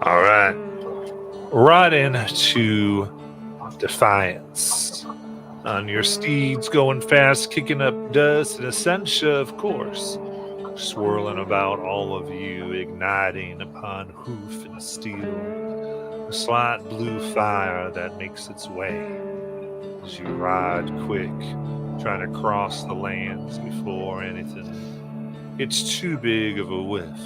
All right. Right into Defiance. On your steeds going fast, kicking up dust, and Essentia, of course, swirling about all of you, igniting upon hoof and steel. A slight blue fire that makes its way as you ride quick, trying to cross the lands before anything gets too big of a whiff.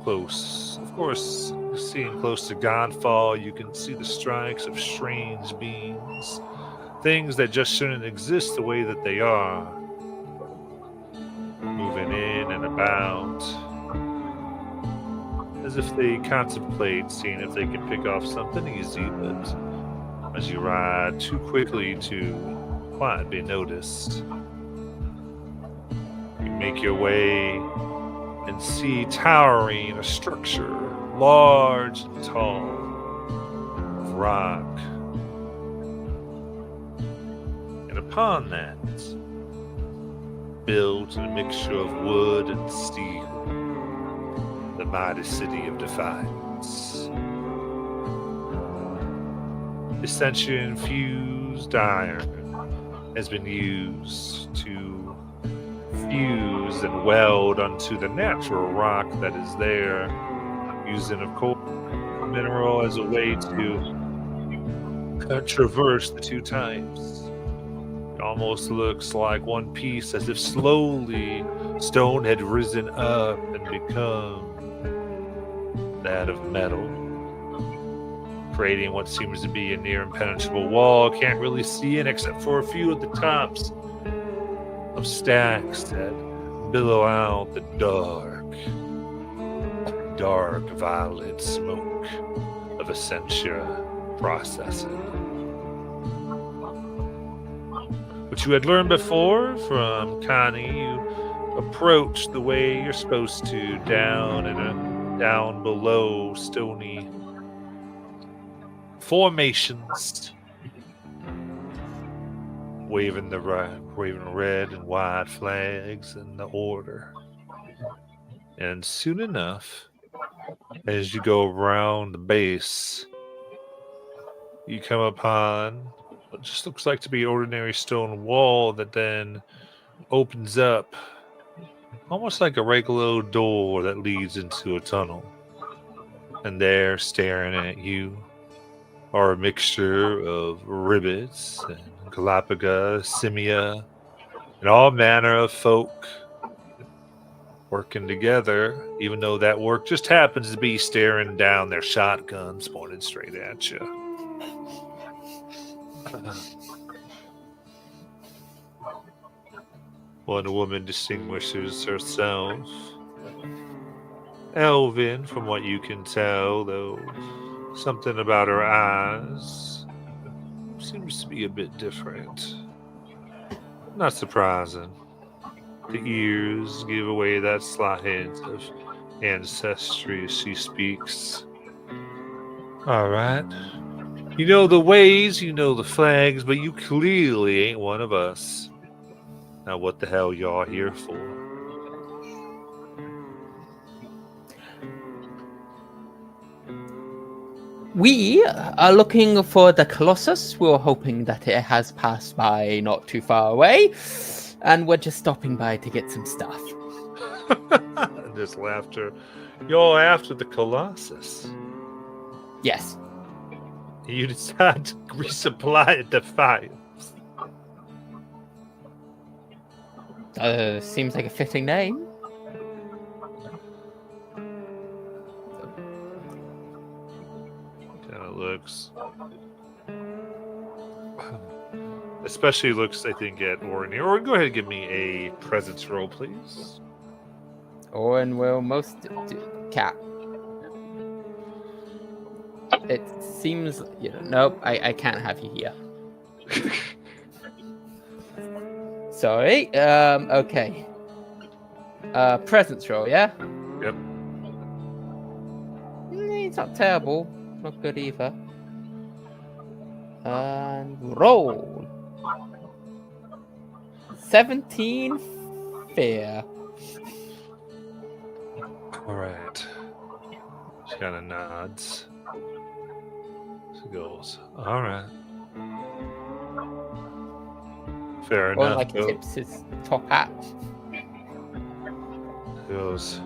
Close. Of course, seeing close to Godfall, you can see the strikes of strange beings, things that just shouldn't exist the way that they are, moving in and about, as if they contemplate seeing if they can pick off something easy, but as you ride too quickly to quite be noticed, you make your way and see towering a structure, large and tall, of rock. And upon that, built in a mixture of wood and steel, the mighty city of Defiance. Essentially infused iron has been used to fuse and weld onto the natural rock that is there, using, of course, mineral as a way to traverse the two types. It almost looks like one piece, as if slowly stone had risen up and become that of metal, creating what seems to be a near impenetrable wall. Can't really see in except for a few of the tops of stacks that billow out the dark violet smoke of Essentia processing. What you had learned before from Connie, you approach the way you're supposed to, down in a down below stony formations, waving red and white flags in the order. And soon enough, as you go around the base, you come upon what just looks like to be ordinary stone wall that then opens up, almost like a regular door that leads into a tunnel. And there, staring at you, are a mixture of ribbits and Galapagos, Simia, and all manner of folk working together, even though that work just happens to be staring down their shotguns pointed straight at you. One woman distinguishes herself elven, from what you can tell, though something about her eyes seems to be a bit different. Not surprising. The ears give away that slight hint of ancestry as she speaks. All right. You know the ways, you know the flags, but you clearly ain't one of us. Now what the hell y'all here for? We are looking for the Colossus. We were hoping that it has passed by not too far away, and we're just stopping by to get some stuff. This laughter. Y'all after the Colossus? Yes. You decide to resupply Defiance. Seems like a fitting name. Kind of looks. Especially looks, I think, at Orin here. Orin, go ahead and give me a presence roll, please. Orin will most cat. It seems, nope, I can't have you here. Sorry. Okay. Presence roll, yeah? Yep. It's not terrible. Not good either. And roll. 17 fear. All right. She kind of nods. She goes, all right. Fair Or enough. like tips his top hat. Goes,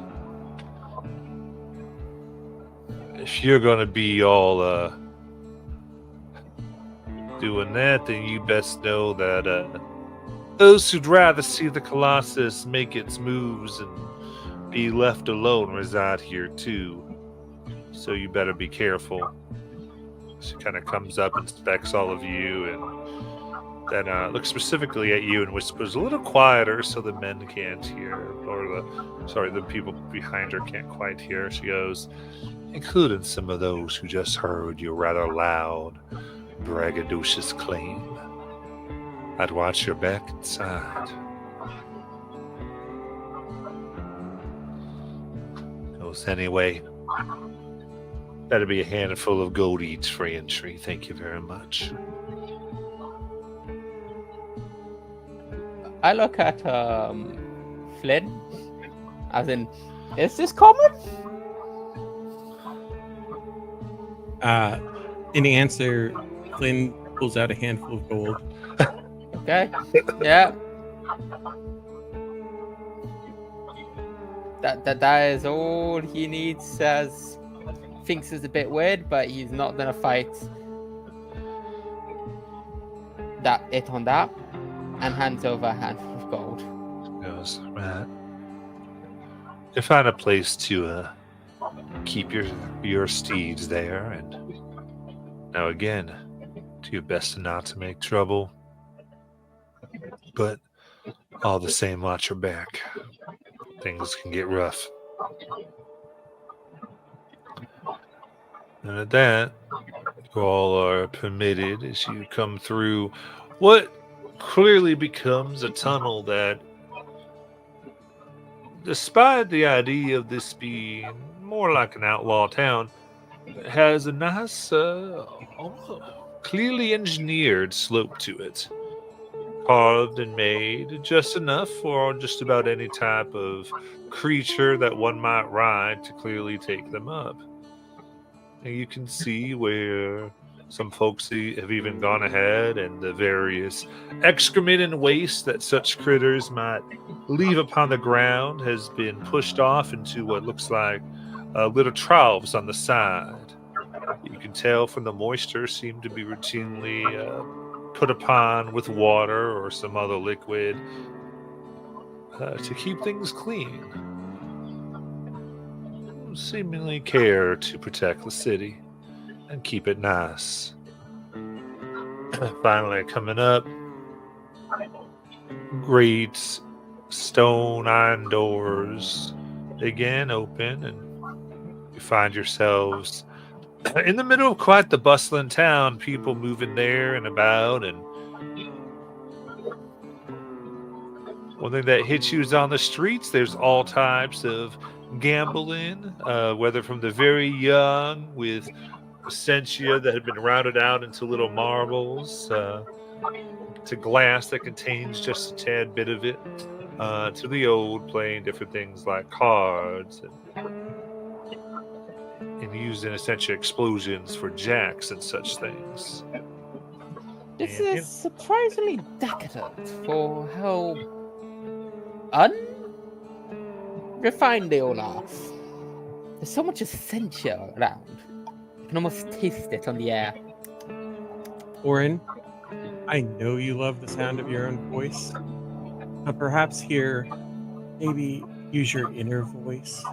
if you're going to be all doing that, then you best know that those who'd rather see the Colossus make its moves and be left alone reside here too. So you better be careful. She kind of comes up, inspects all of you, and then looks specifically at you and whispers a little quieter so the men can't hear, or the people behind her can't quite hear. She goes, including some of those who just heard your rather loud, braggadocious claim. I'd watch your back inside. Goes, anyway, that'll be a handful of gold each for entry. Thank you very much. I look at Flynn, as in, is this common? In answer, Flynn pulls out a handful of gold. Okay, yeah. That is all he needs. Says, thinks is a bit weird, but he's not gonna fight it on that, and hands over a handful of gold. Goes, right. You find a place to keep your steeds there, and now again, do your best not to make trouble. But all the same, watch your back. Things can get rough. And at that, you all are permitted as you come through what clearly becomes a tunnel that, despite the idea of this being more like an outlaw town, has a nice, clearly engineered slope to it. Carved and made just enough for just about any type of creature that one might ride to clearly take them up. And you can see where some folks have even gone ahead, and the various excrement and waste that such critters might leave upon the ground has been pushed off into what looks like little troughs on the side. You can tell from the moisture seem to be routinely put upon with water or some other liquid to keep things clean. Seemingly care to protect the city and keep it nice. Finally coming up, great stone iron doors again open, and you find yourselves in the middle of quite the bustling town, people moving there and about, and one thing that hits you is on the streets, there's all types of gambling, whether from the very young with essentia that had been rounded out into little marbles, to glass that contains just a tad bit of it, to the old playing different things like cards and using essential explosions for jacks and such things. This And is surprisingly decadent for how unrefined they all are. There's so much essentia around. You can almost taste it on the air. Orin, I know you love the sound of your own voice, but perhaps here, maybe use your inner voice.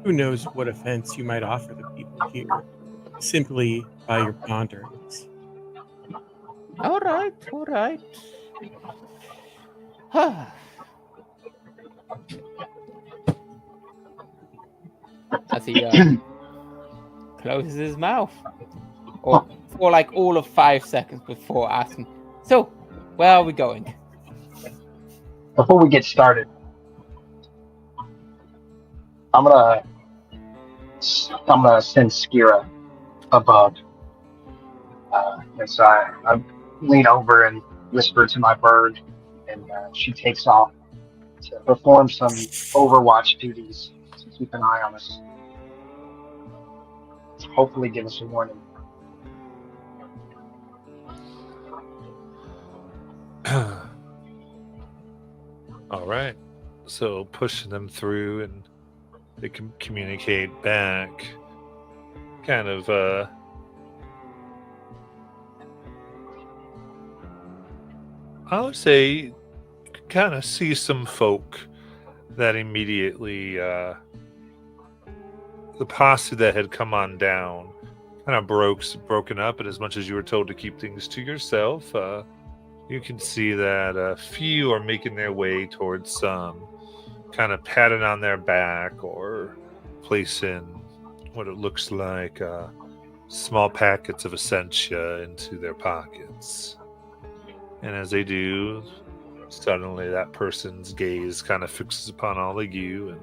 Who knows what offense you might offer the people here, simply by your ponderings. All right. As he closes his mouth, or for like all of 5 seconds before asking, so where are we going? Before we get started, I'm gonna send Skira a bug. And so I lean over and whisper to my bird, and she takes off to perform some Overwatch duties since keep an eye on us. Hopefully give us a warning. All right. So pushing them through and they can communicate back. Kind of I would say you can kind of see some folk that immediately the posse that had come on down kind of broken up, and as much as you were told to keep things to yourself, you can see that a few are making their way towards some, kind of patting on their back or placing what it looks like small packets of essentia into their pockets. And as they do, suddenly that person's gaze kind of fixes upon all of you, and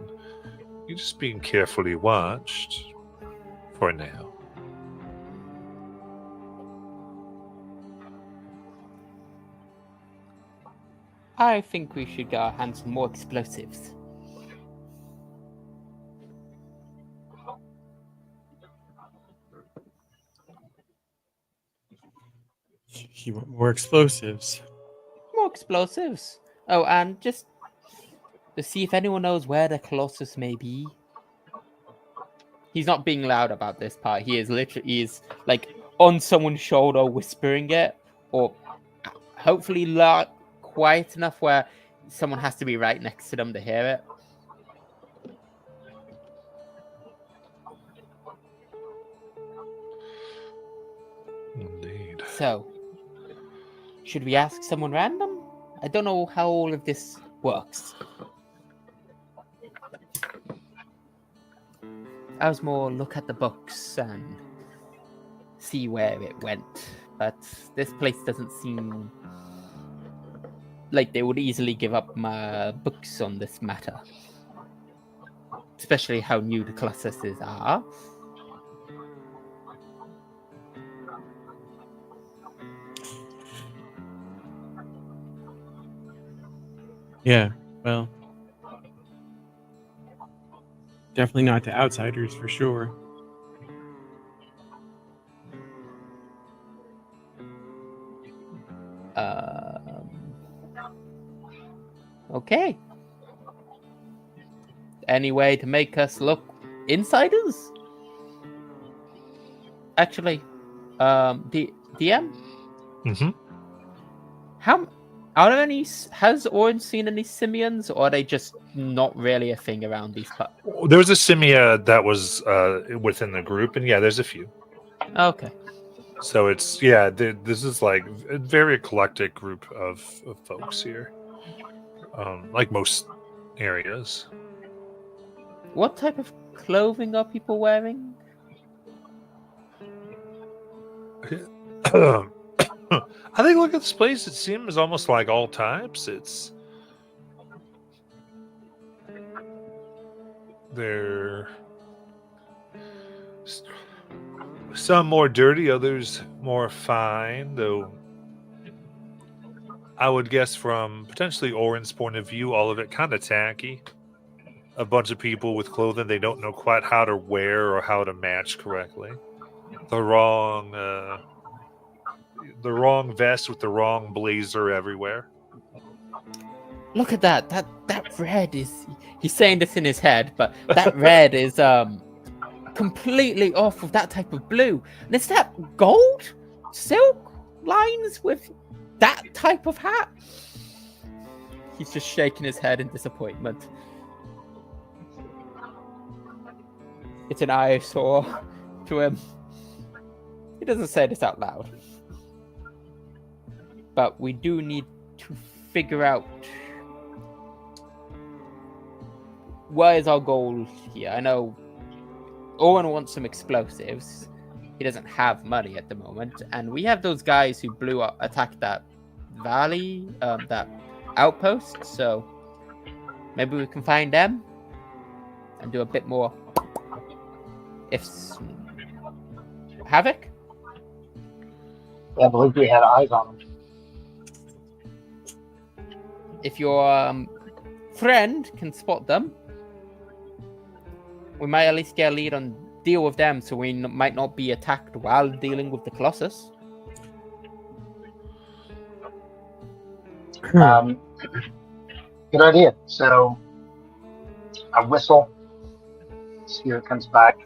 you're just being carefully watched for now. I think we should get our hands on more explosives. You want more explosives? More explosives. Oh, and just to see if anyone knows where the Colossus may be. He's not being loud about this part. He is like on someone's shoulder whispering it, or hopefully quiet enough where someone has to be right next to them to hear it. Indeed. So, should we ask someone random? I don't know how all of this works. I was more look at the books and see where it went. But this place doesn't seem like they would easily give up my books on this matter. Especially how new the Colossuses are. Yeah, well, definitely not to outsiders for sure. Okay. Any way to make us look insiders? Actually, DM? Mm-hmm. How are there any? Has Orin seen any simians, or are they just not really a thing around these parts? There was a simia that was within the group, and yeah, there's a few. Okay. So it's this is like a very eclectic group of folks here, like most areas. What type of clothing are people wearing? I think look at this place. It seems almost like all types. They're some more dirty, others more fine, though I would guess from potentially Orin's point of view, all of it kind of tacky. A bunch of people with clothing they don't know quite how to wear or how to match correctly. The wrong vest with the wrong blazer everywhere. Look at that. That red is. He's saying this in his head, but that red is completely off of that type of blue. And is that gold silk lines with that type of hat? He's just shaking his head in disappointment. It's an eyesore to him. He doesn't say this out loud. But we do need to figure out what is our goal here. I know Owen wants some explosives. He doesn't have money at the moment. And we have those guys who attacked that valley, that outpost. So maybe we can find them and do a bit more havoc. Yeah, I believe we had eyes on them. If your friend can spot them, we might at least get a lead on deal with them, so we might not be attacked while dealing with the Colossus. Good idea. So I whistle. Spirit comes back.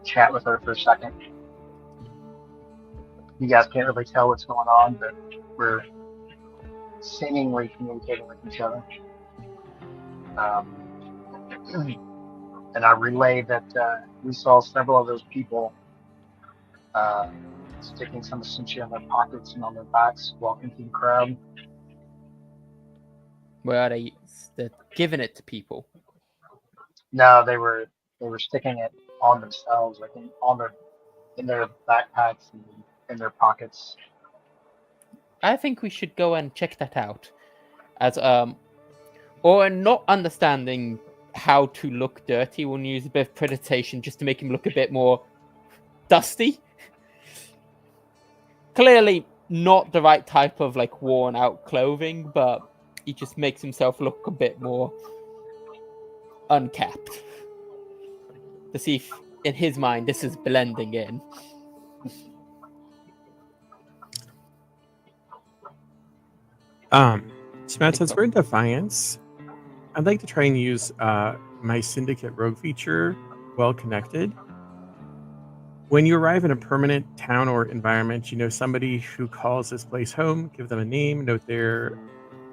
Chat with her for a second. You guys can't really tell what's going on, but we're seemingly communicating with each other. And I relay that we saw several of those people sticking some essentia in their pockets and on their backs, walking through the crowd. Where are they? They're giving it to people. No, they were sticking it on themselves, like in their backpacks and in their pockets. I think we should go and check that out. As or not understanding how to look dirty, we'll use a bit of preditation just to make him look a bit more dusty. Clearly not the right type of like worn out clothing, but he just makes himself look a bit more unkept. To see if in his mind this is blending in. Matt, since we're in Defiance, I'd like to try and use my Syndicate Rogue feature, Well Connected. When you arrive in a permanent town or environment, you know somebody who calls this place home, give them a name, note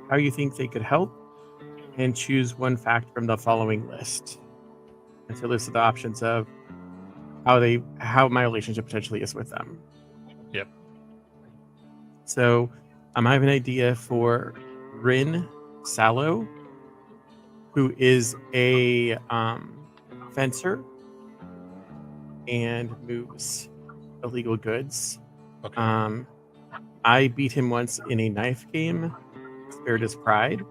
how you think they could help, and choose one fact from the following list. And so those are the options of how my relationship potentially is with them. Yep. So I have an idea for Rin Sallow, who is a fencer and moves illegal goods. Okay. I beat him once in a knife game, spared his pride.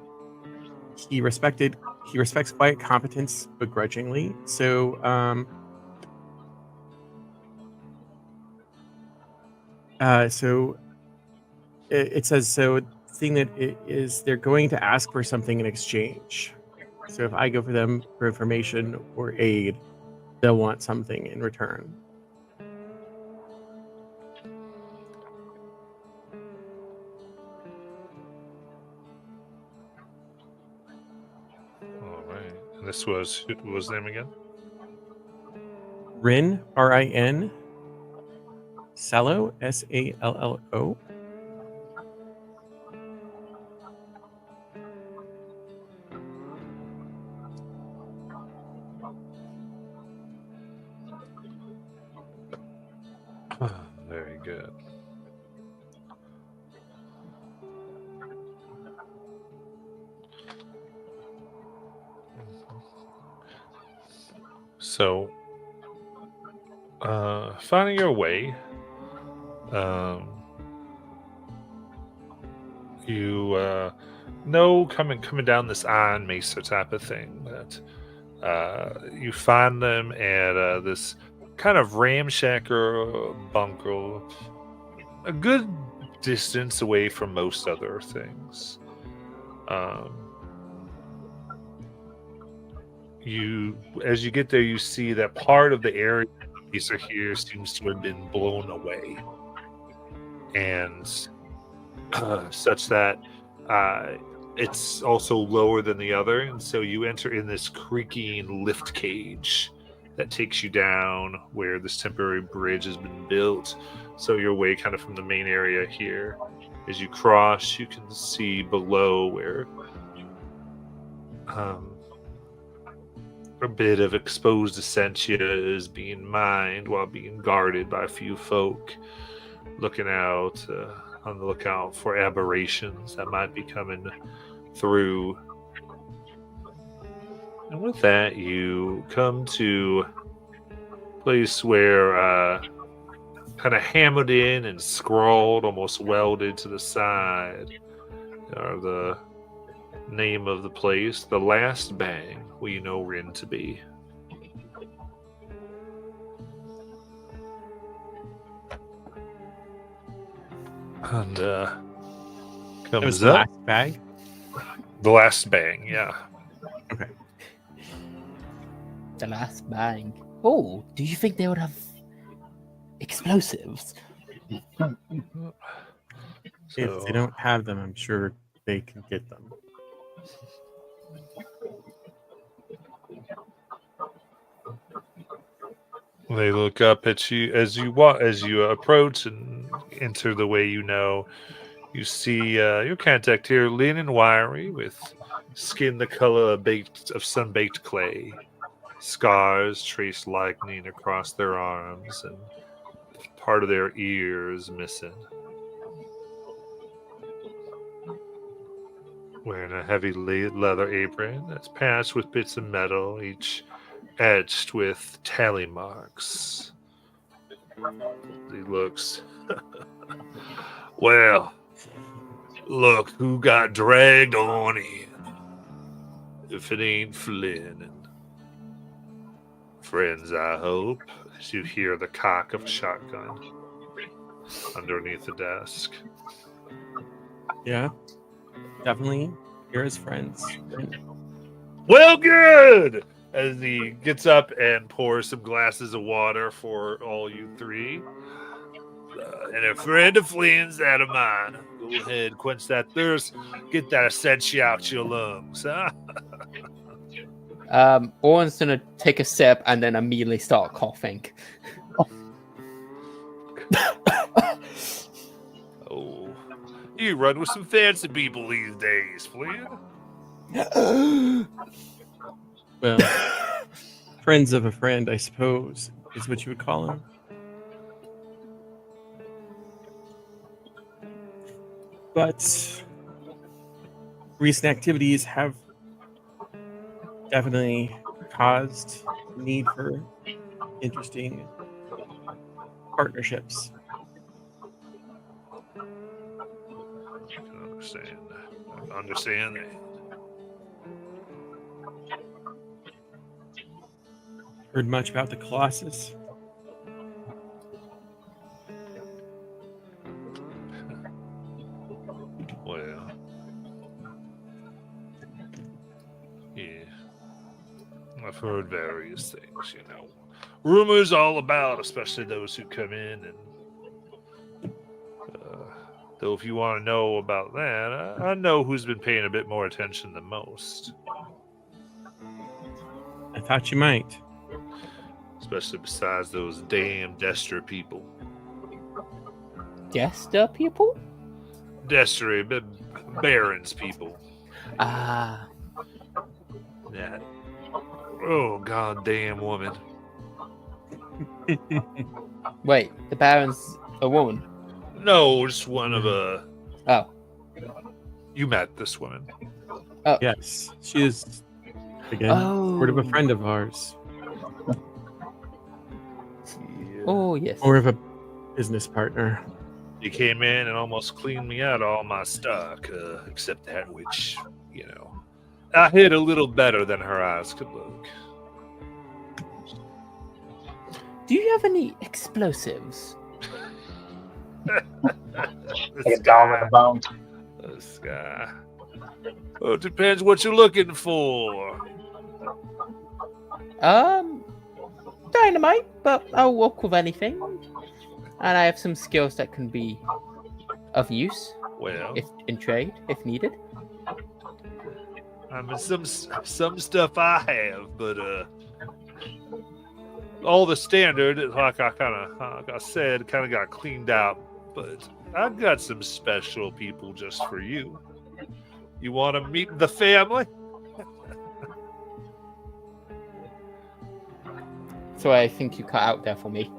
He respects quiet competence begrudgingly. So it says so. The thing that it is, they're going to ask for something in exchange. So if I go for them for information or aid, they'll want something in return. All right. And this was, what was his name again? Rin, Rin, Sallow, Sallo. Very good. So, finding your way, you know, coming down this iron mesa type of thing that you find them at this kind of ramshackle bunker, a good distance away from most other things. As you get there, you see that part of the area here seems to have been blown away, and such that it's also lower than the other, and so you enter in this creaking lift cage that takes you down where this temporary bridge has been built. So you're away kind of from the main area here. As you cross, you can see below where a bit of exposed essentia is being mined while being guarded by a few folk looking out on the lookout for aberrations that might be coming through. And with that, you come to a place where kind of hammered in and scrawled, almost welded to the side, are the name of the place, The Last Bang, where you know Rin to be. And It was comes the up. last bag. The Last Bang, yeah. Okay. the last bang. Oh, do you think they would have explosives? If So they don't have them, I'm sure they can get them. they look up at you as you walk, as you approach and enter the way you know. You see your contact here, lean and wiry, with skin the color of sun-baked clay, scars traced lightning across their arms, and part of their ears missing. Wearing a heavy leather apron that's patched with bits of metal, each etched with tally marks. He looks. Well, look who got dragged on in. If it ain't Flynn and friends, I hope, as you hear the cock of a shotgun underneath the desk. Yeah, definitely. You're his friends. And Well, good! As he gets up and pours some glasses of water for all you three. And a friend of Flynn's out of mine. Go ahead, quench that thirst. Get that essential out your lungs, huh? Owen's gonna take a sip and then immediately start coughing. Oh, you run with some fancy people these days, Flynn. well, friends of a friend, I suppose, is what you would call him. But recent activities have definitely caused the need for interesting partnerships. I can understand. I understand that. Heard much about the Colossus? Well, yeah. I've heard various things, Rumors all about, especially those who come in. And though if you want to know about that, I know who's been paying a bit more attention than most. I thought you might. Especially besides those damn Destro people. Jester people? Destro, Barons people. Ah, That. Oh, goddamn woman. wait, the Baron's a woman. No, just one of Oh, You met this woman. Yes, she is, again, sort of a friend of ours. oh yes. Or of a business partner. She came in and almost cleaned me out of all my stock, except that which, I hid a little better than her eyes could look. Do you have any explosives? Take it down with the bone. This guy. Well, it depends what you're looking for. Dynamite, but I'll work with anything. And I have some skills that can be of use Well, if in trade, if needed. I mean, some stuff I have, but all the standard, like I said, kind of got cleaned out. But I've got some special people just for you. You want to meet the family? So I think you cut out there for me.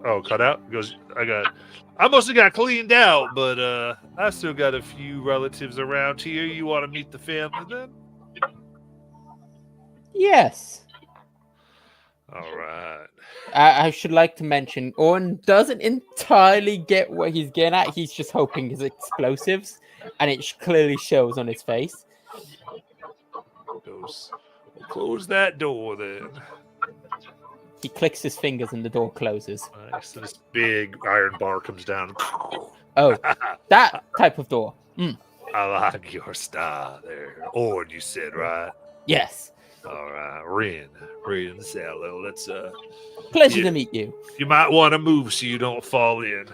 Oh, cut out? He goes, I mostly got cleaned out, but I still got a few relatives around here. You want to meet the family then? Yes. All right. I should like to mention, Owen doesn't entirely get what he's getting at. He's just hoping his explosives, and it clearly shows on his face. Goes, well, close that door then. He clicks his fingers and the door closes. Nice. This big iron bar comes down. Oh, that type of door. I like your style there. Ord, you said, right? Yes. All right, Rin, say hello. Let's Pleasure Yeah. to meet you. You might want to move so you don't fall in.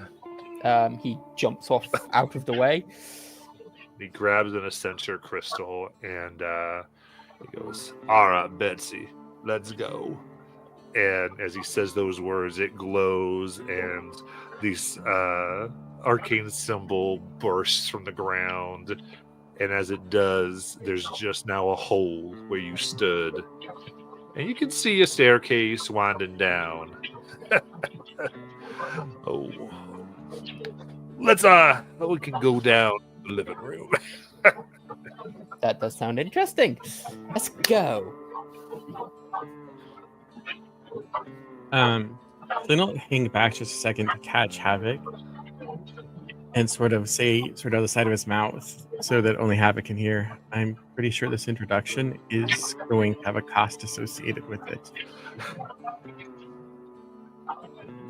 He jumps off out of the way. He grabs an Accenture crystal and he goes, "All right, Betsy, let's go." And as he says those words, it glows, and this arcane symbol bursts from the ground. And as it does, there's just now a hole where you stood, and you can see a staircase winding down. Oh, we can go down to the living room. That does sound interesting. Let's go. Then I'll hang back just a second to catch Havoc and sort of say, sort of the side of his mouth, so that only Havoc can hear. I'm pretty sure this introduction is going to have a cost associated with it.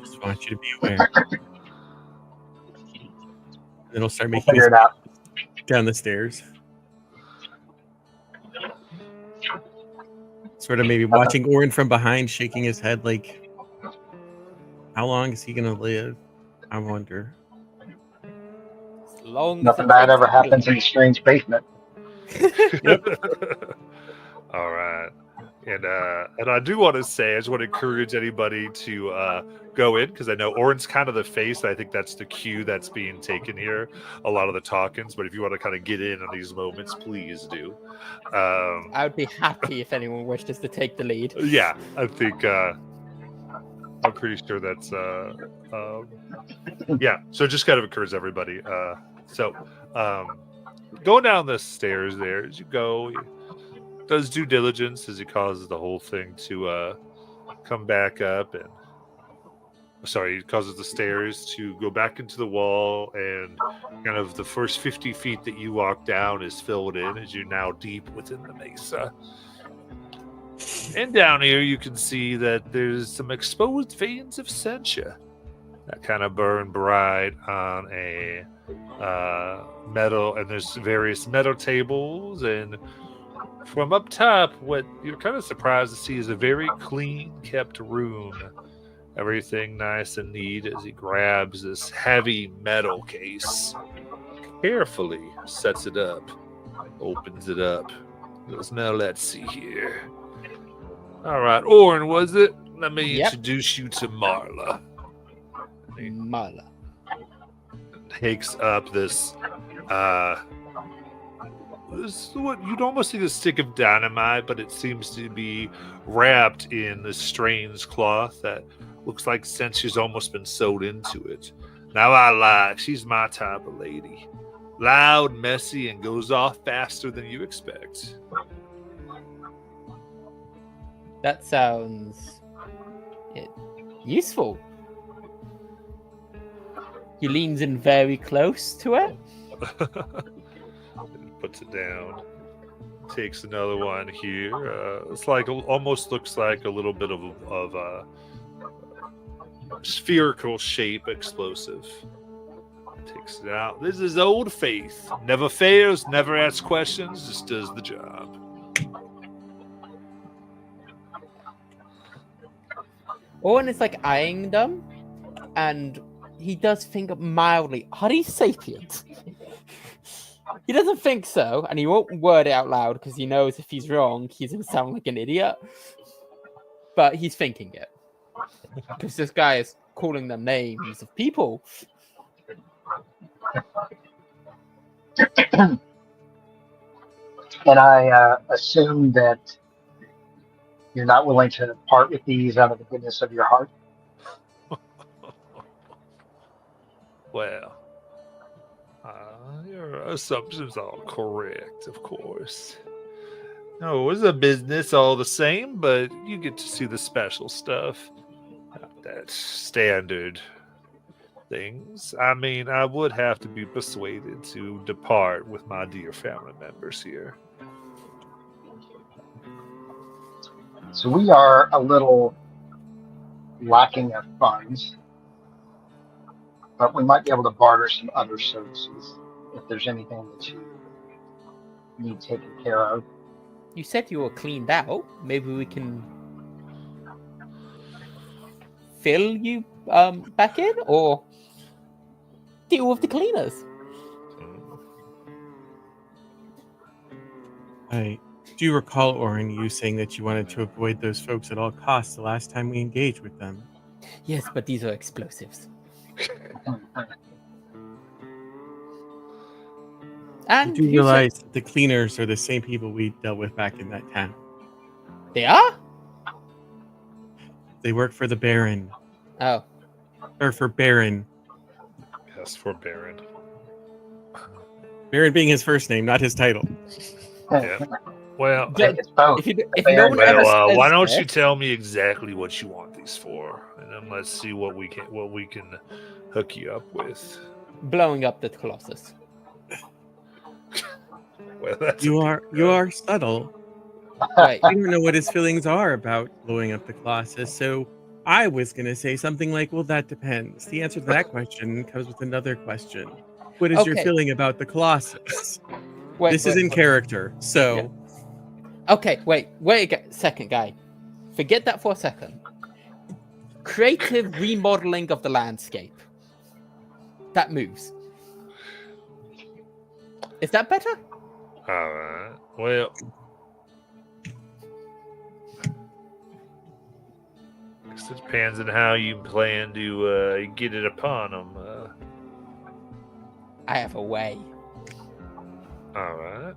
Just want you to be aware. And then he'll start We'll making figure his it out. down the stairs. Sort of maybe watching Orin from behind, shaking his head like, how long is he going to live? I wonder. As long as Nothing it bad takes ever to happens kill in a strange basement. All right. And I do want to say, I just want to encourage anybody to go in, because I know Orin's kind of the face. I think that's the cue that's being taken here. A lot of the talkings, but if you want to kind of get in on these moments, please do. I would be happy if anyone wished us to take the lead. Yeah, I think I'm pretty sure that's yeah. So just kind of encourage everybody. So going down the stairs there, as you go, he does due diligence as he causes the whole thing to come back up, and he causes the stairs to go back into the wall, and kind of the first 50 feet that you walk down is filled in as you're now deep within the mesa. And down here you can see that there's some exposed veins of sentia that kind of burn bright on a metal, and there's various metal tables, and from up top, what you're kind of surprised to see is a very clean kept room. Everything nice and neat as he grabs this heavy metal case, carefully sets it up, opens it up, goes, "Now let's see here. All right, Orin, was it? Let me Yep. introduce you to Marla." Mala. Takes up this what you'd almost think a stick of dynamite, but it seems to be wrapped in this strange cloth that looks like Sentia's almost been sewed into it. Now I lie, she's my type of lady. Loud, messy, and goes off faster than you expect. That sounds useful. He leans in very close to it. Puts it down. Takes another one here. It's like almost looks like a little bit of a spherical shape explosive. Takes it out. This is Old Faith. Never fails, never asks questions, just does the job. Owen is like eyeing them, and he does think mildly, are these sapiens? He doesn't think so, and he won't word it out loud because he knows if he's wrong, he's going to sound like an idiot. But he's thinking it. Because this guy is calling them names of people. And I assume that you're not willing to part with these out of the goodness of your heart. Well, your assumptions are correct, of course. No, it's a business all the same, but you get to see the special stuff. Not that standard things. I mean, I would have to be persuaded to depart with my dear family members here. So we are a little lacking of funds, but we might be able to barter some other services if there's anything that you need taken care of. You said you were cleaned out. Maybe we can fill you back in, or deal with the cleaners. I do recall, Orin, you saying that you wanted to avoid those folks at all costs the last time we engaged with them. Yes, but these are explosives. You And do who said realize that the cleaners are the same people we dealt with back in that town. they are? They work for the Baron. Oh, Or for Baron. Yes, for Baron. Baron being his first name, not his title. Yeah. Well, Yeah, It's both. if no one ever well, why says don't you this- tell me exactly what you want these for, and then let's see what we can hook you up with. blowing up the Colossus? Well, that's You are subtle. Right. I don't know what his feelings are about blowing up the Colossus, so I was going to say something like, well, that depends. The answer to that question comes with another question. What is your Okay. feeling about the Colossus? Wait, This is in character, so... Okay, wait a second, guy. Forget that for a second. Creative remodeling of the landscape. That moves. Is that better? all right. Well, it depends on how you plan to get it upon them. I have a way. All right.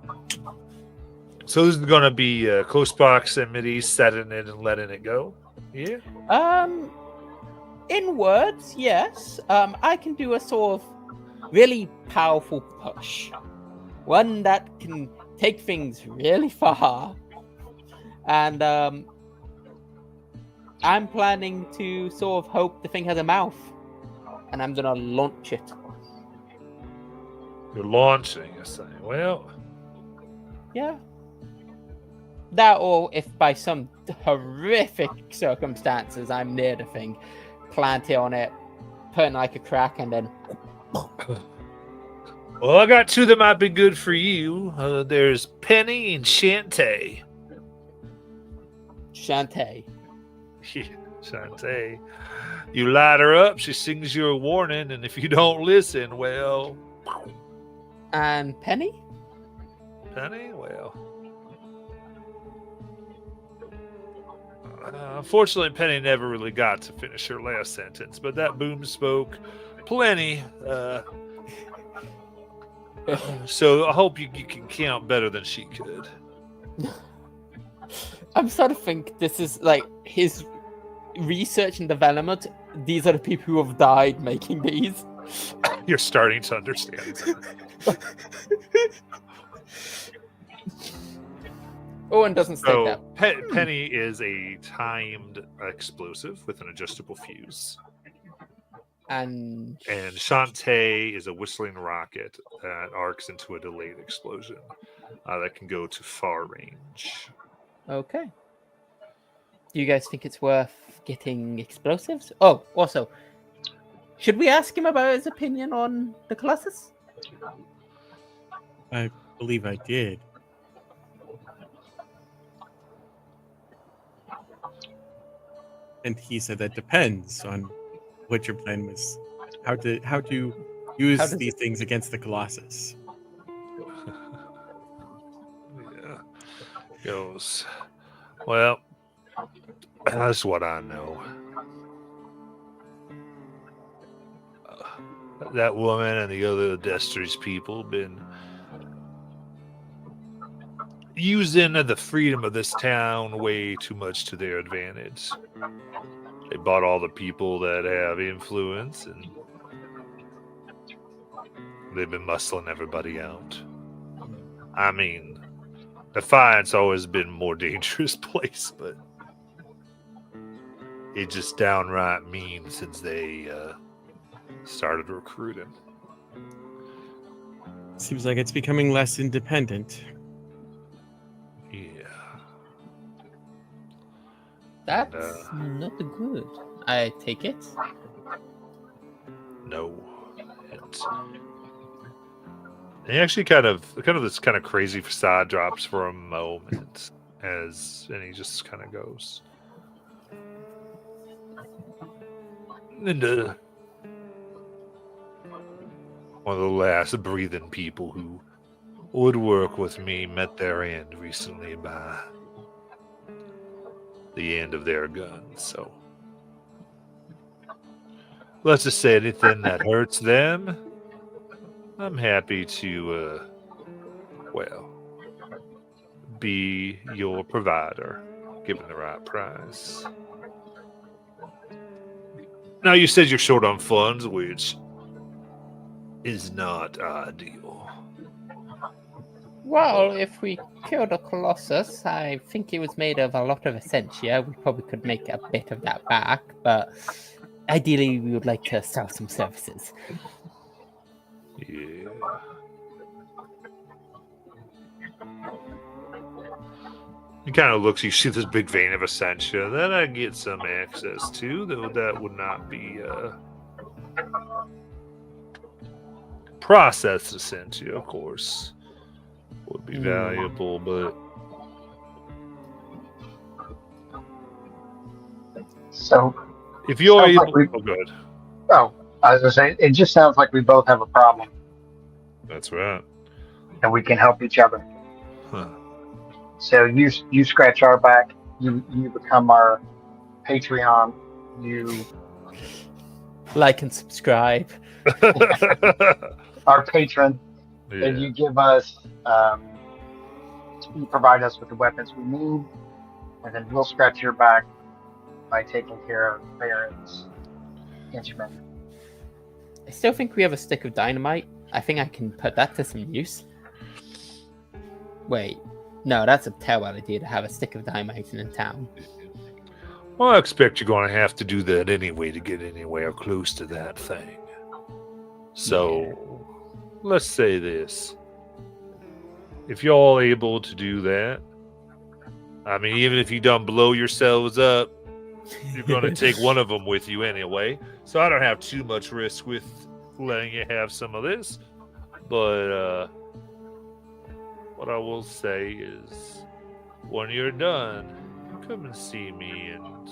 So this is going to be close proximity, setting it and letting it go. Yeah. In words, yes. I can do a sort of really powerful push. One that can take things really far. And I'm planning to sort of hope the thing has a mouth. And I'm gonna launch it. You're launching, you say. Well, Yeah. That, or if by some horrific circumstances I'm near the thing, plant it on it, put in like a crack, and then well, I got two that might be good for you. There's Penny and Shantae. Shantae. Yeah, Shantae. You light her up, she sings you a warning, and if you don't listen, well, And Penny? Penny, well. Unfortunately, Penny never really got to finish her last sentence, but that boom spoke plenty. So I hope you can count better than she could. I'm starting to think this is like his research and development. These are the people who have died making these. You're starting to understand. Owen doesn't say So that. Penny is a timed explosive with an adjustable fuse. And And Shantae is a whistling rocket that arcs into a delayed explosion that can go to far range. okay. Do you guys think it's worth getting explosives? Oh, also, should we ask him about his opinion on the Colossus? I believe I did. And he said that depends on what your plan was. How to use How does these things against the Colossus. Yeah. Goes, well, that's what I know. That woman and the other Destry's people been using the freedom of this town way too much to their advantage. They bought all the people that have influence, and they've been muscling everybody out. I mean, Defiance always been a more dangerous place, but it's just downright mean since they started recruiting. Seems like it's becoming less independent. Yeah. That's not good. I take it. No. And he actually kind of this kind of crazy facade drops for a moment, and he just kind of goes. And one of the last breathing people who would work with me met their end recently by the end of their guns. So let's just say anything that hurts them, I'm happy to, be your provider, given the right price. Now, you said you're short on funds, which is not ideal. Well, if we killed a Colossus, I think it was made of a lot of Essentia. We probably could make a bit of that back, but ideally we would like to sell some services. Yeah. He kind of looks, you see this big vein of Essentia that I get some access to, though that would not be processed Essentia, of course. Would be valuable, but So, if you're sounds able, like we- oh, good. oh, I was gonna say, it just sounds like we both have a problem, That's right. and we can help each other. Huh. So you scratch our back, you become our Patreon, you Like and subscribe. our patron, Yeah. and you give us, you provide us with the weapons we need, and then we'll scratch your back by taking care of Baron's henchmen. I still think we have a stick of dynamite. I think I can put that to some use. Wait. No, that's a terrible idea to have a stick of dynamite in a town. Well, I expect you're going to have to do that anyway to get anywhere close to that thing. So, let's say this. If you're all able to do that, I mean, even if you don't blow yourselves up, you're going to take one of them with you anyway. So I don't have too much risk with letting you have some of this. But what I will say is, when you're done, come and see me, and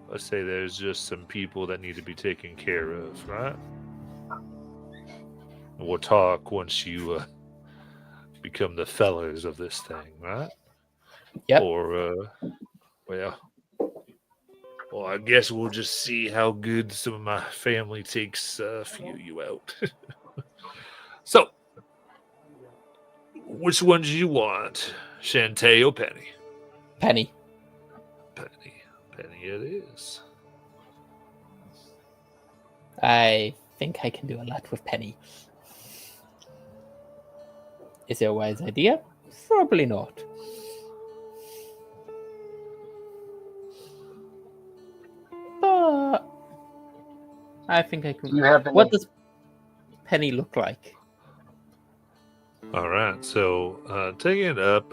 let's say there's just some people that need to be taken care of, right? And we'll talk once you become the fellers of this thing, right? Yep. Or, well, I guess we'll just see how good some of my family takes a few you out. So, which one do you want? Shantae or Penny? Penny. Penny it is. I think I can do a lot with Penny. Is it a wise idea? Probably not. But I think I can. Do you have any? What does Penny look like? All right, so taking it up,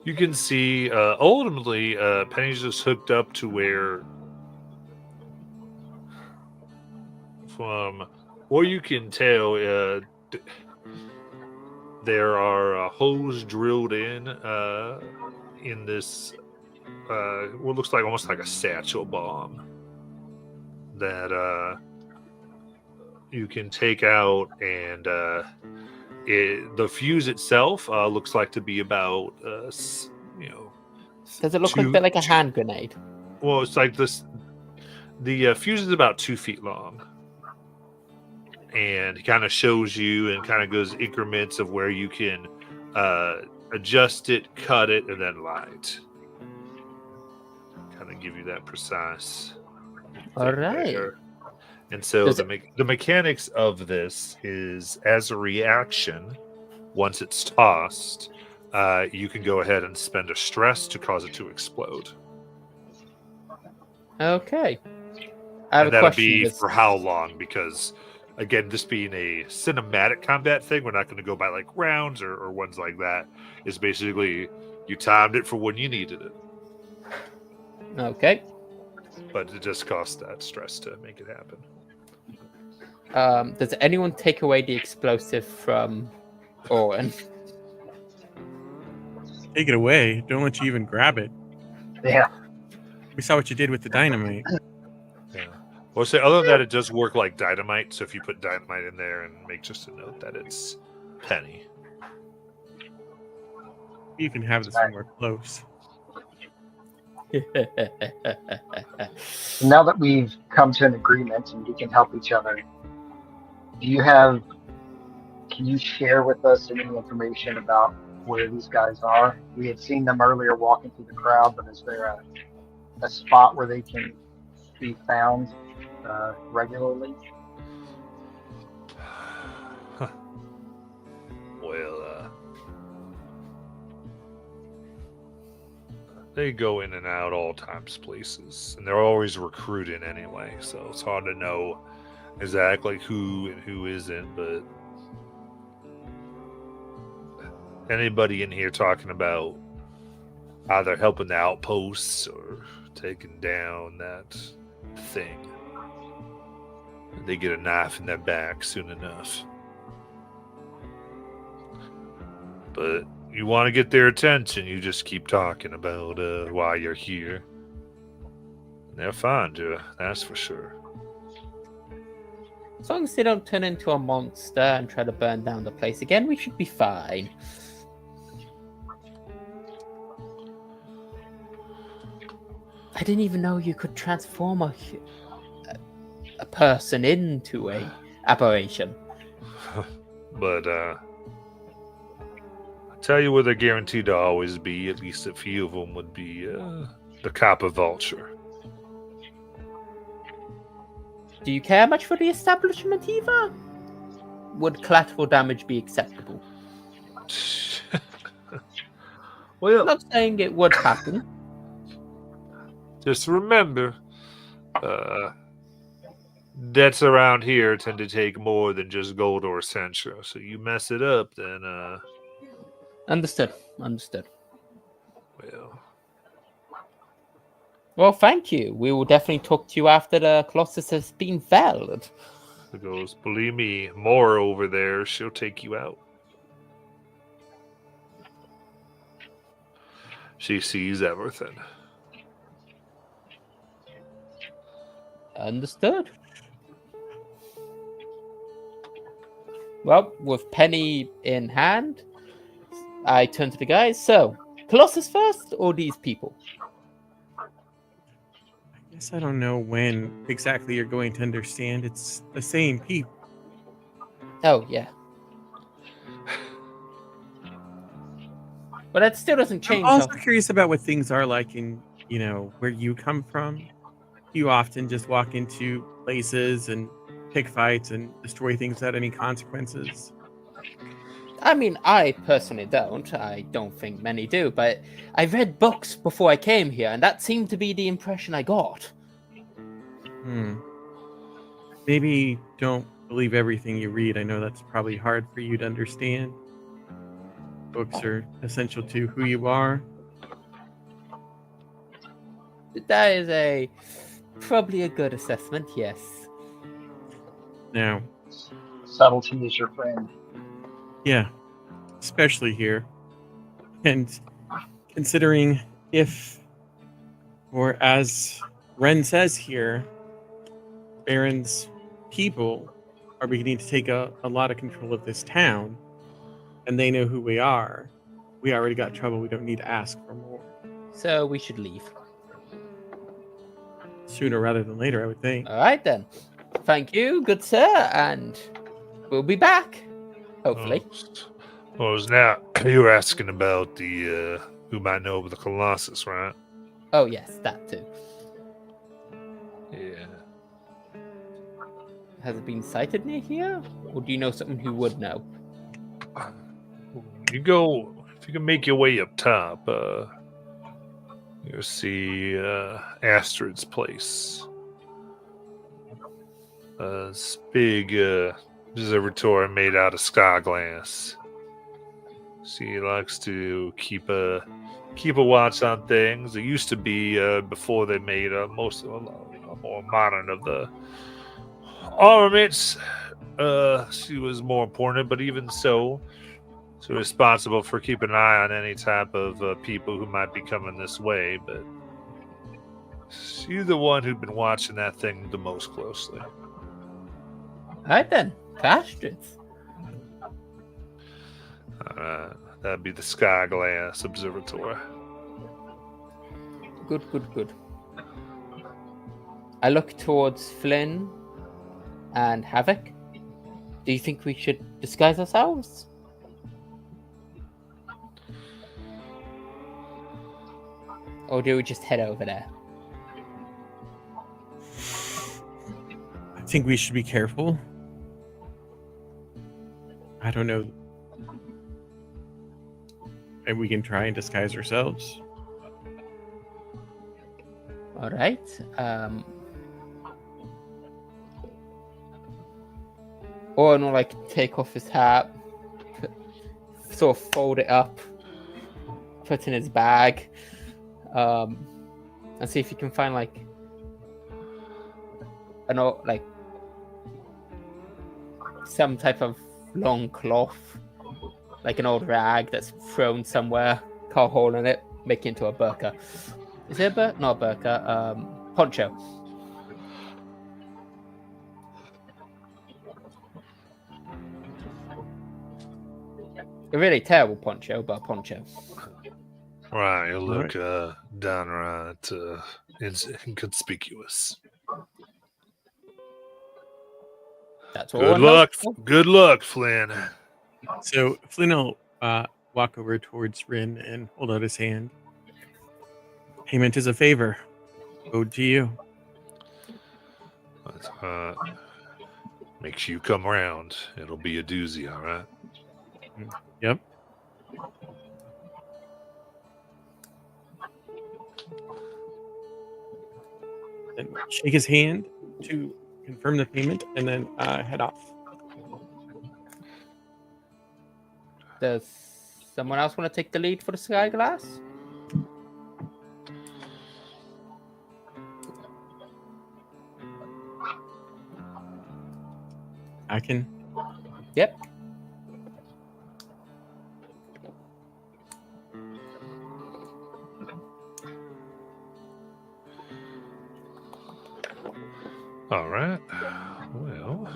you can see ultimately Penny's just hooked up to where, from what you can tell, there are holes drilled in this what looks like almost like a satchel bomb that you can take out, and the fuse itself looks like to be about Does it look like a bit like a hand grenade? well, it's like this. The fuse is about 2 feet long, and it kind of shows you and kind of goes increments of where you can adjust it, cut it, and then light. Kind of give you that precise. All right. There. And so the mechanics of this is, as a reaction, once it's tossed, you can go ahead and spend a stress to cause it to explode. Okay. I have And a that'll question. be for how long? Because, again, this being a cinematic combat thing, we're not going to go by like rounds or ones like that. It's basically you timed it for when you needed it. Okay. But it just costs that stress to make it happen. Does anyone take away the explosive from Owen? Take it away. Don't let you even grab it. Yeah. We saw what you did with the dynamite. Yeah. Well, say other than that, it does work like dynamite. So if you put dynamite in there and make just a note that it's Penny. You can have this somewhere close. Now that we've come to an agreement and we can help each other, can you share with us any information about where these guys are? We had seen them earlier walking through the crowd, but is there a spot where they can be found regularly? Well, they go in and out all times places, and they're always recruiting anyway, so it's hard to know exactly who and who isn't, but anybody in here talking about either helping the outposts or taking down that thing, they get a knife in their back soon enough. But you want to get their attention, you just keep talking about why you're here. And they'll find you, that's for sure. As long as they don't turn into a monster and try to burn down the place again, we should be fine. I didn't even know you could transform a person into a aberration. But I'll tell you where they're guaranteed to always be, at least a few of them would be the Copper Vulture. Do you care much for the establishment, Eva? Would collateral damage be acceptable? Well, I'm not saying it would happen. just remember, debts around here tend to take more than just gold or essential. So you mess it up, then Understood. well, Thank you. We will definitely talk to you after the Colossus has been felled. it goes, believe me, more over there, she'll take you out. She sees everything. Understood. Well, with Penny in hand, I turn to the guys. So, Colossus first or these people? I guess I don't know when exactly you're going to understand. It's the same people. Oh, yeah. But that still doesn't change. I'm also curious about what things are like in, where you come from. You often just walk into places and pick fights and destroy things without any consequences. I mean, I personally don't. I don't think many do, but I read books before I came here, and that seemed to be the impression I got. Maybe don't believe everything you read. I know that's probably hard for you to understand. Books are essential to who you are. That is probably a good assessment, yes. Now, Subtlety is your friend. yeah, especially here. And considering if, or as Ren says here, Baron's people are beginning to take a lot of control of this town, and they know who we are. We already got trouble. We don't need to ask for more. So we should leave. Sooner rather than later, I would think. All right, then. Thank you, good sir, and we'll be back, hopefully. Well, now you were asking about the who might know of the Colossus, right? Oh, yes, that too. Yeah. Has it been sighted near here? Or do you know someone who would know? You go, if you can make your way up top, you'll see Astrid's place. This big observatory made out of sky glass. She likes to keep a watch on things. It used to be before they made most of a more modern of the Armaments, she was more important, but even so, she's responsible for keeping an eye on any type of people who might be coming this way, but she's the one who'd been watching that thing the most closely. Alright then, bastards. That'd be the Sky Glass Observatory. Good. I look towards Flynn and Havoc. Do you think we should disguise ourselves? Or do we just head over there? I think we should be careful. I don't know. And we can try and disguise ourselves. All right. Owen will take off his hat, sort of fold it up, put in his bag, and see if he can find some type of long cloth, like an old rag that's thrown somewhere, cut a hole in it, make it into a burqa. Is it a burqa? Not a burqa. Poncho. A really terrible poncho, but a poncho. Right, you look downright inconspicuous. That's all. Good luck, Flynn. So Flynn will walk over towards Rin and hold out his hand. Payment is a favor. Owed to you. Make sure you come around. It'll be a doozy, all right? Yep. Then shake his hand to confirm the payment and then head off. Does someone else want to take the lead for the Sky Glass? I can. Yep. All right. Well.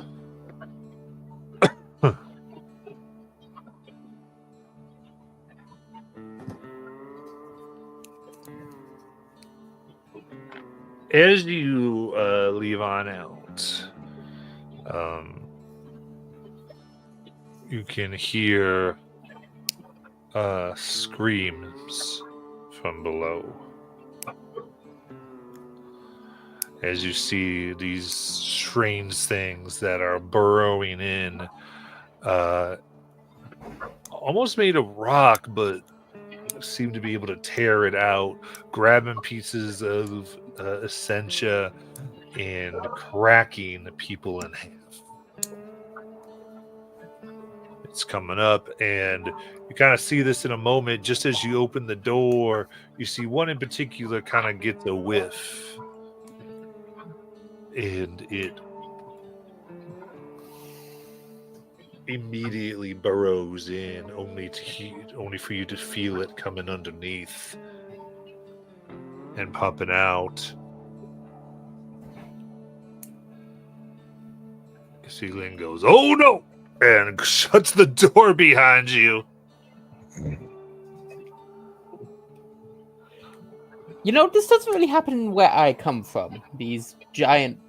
As you leave on out, you can hear screams from below. As you see these strange things that are burrowing in, almost made of rock, but seem to be able to tear it out, grabbing pieces of essentia and cracking the people in half. It's coming up, and you kind of see this in a moment. Just as you open the door, you see one in particular kind of gets a whiff, and it immediately burrows in, only for you to feel it coming underneath and popping out. You see Lynn goes, "Oh no!" and shuts the door behind you. You know, this doesn't really happen where I come from. These giant...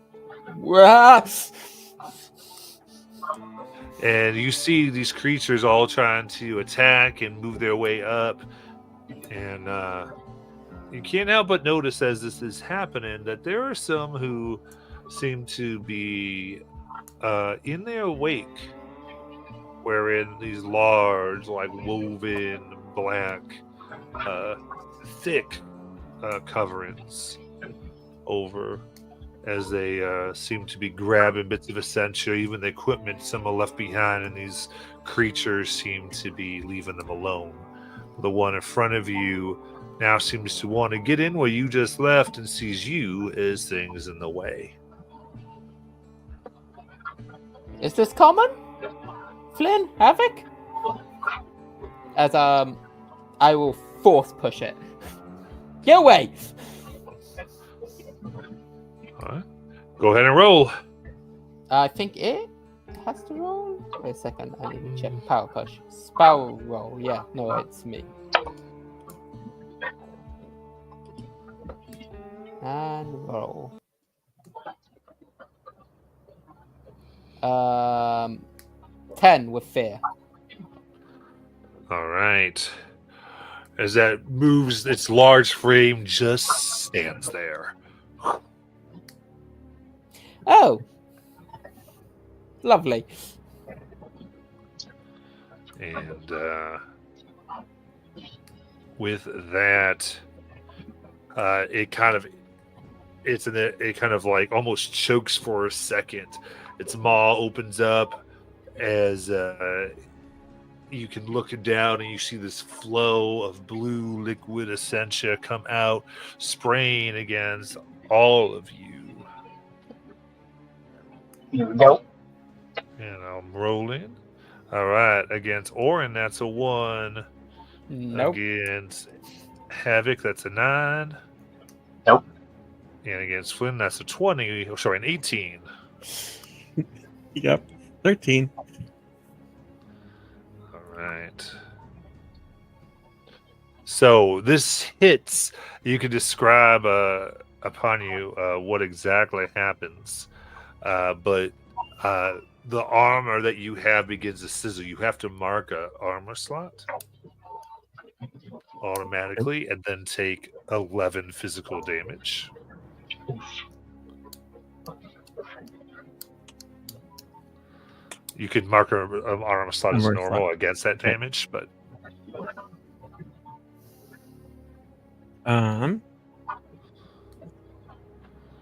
And you see these creatures all trying to attack and move their way up. And you can't help but notice as this is happening that there are some who seem to be in their wake, wearing these large, woven black, thick coverings over, as they seem to be grabbing bits of essentia, even the equipment some are left behind, and these creatures seem to be leaving them alone. The one in front of you now seems to want to get in where you just left and sees you as things in the way. Is this common? Flynn, Havoc? As I will force push it. Get away! All right. Go ahead and roll. I think it has to roll. Wait a second, I need to check. Power push. Spell roll. Yeah, no, it's me. And roll. 10 with fear. All right. As that moves, its large frame just stands there. Oh, lovely. And with that, it kind of like almost chokes for a second. Its maw opens up as you can look down and you see this flow of blue liquid essentia come out, spraying against all of you. Here we go. And I'm rolling. All right, against Orin, that's a 1. Nope. Against Havoc, that's a 9. Nope. And against Flynn, that's a 20. Oh, sorry, an 18. Yep. 13. All right. So this hits. You can describe upon you what exactly happens, but the armor that you have begins to sizzle. You have to mark a armor slot automatically, and then take 11 physical damage. You could mark an armor slot as Armor normal slot. against that Okay. damage, but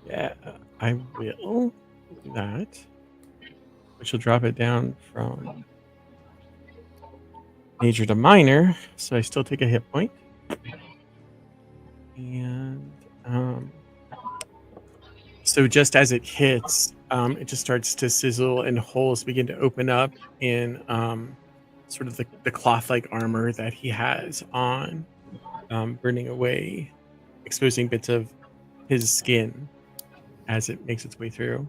Yeah, I will do that. Which will drop it down from major to minor, so I still take a hit point. And so just as it hits, it just starts to sizzle and holes begin to open up in sort of the cloth-like armor that he has on, burning away, exposing bits of his skin as it makes its way through.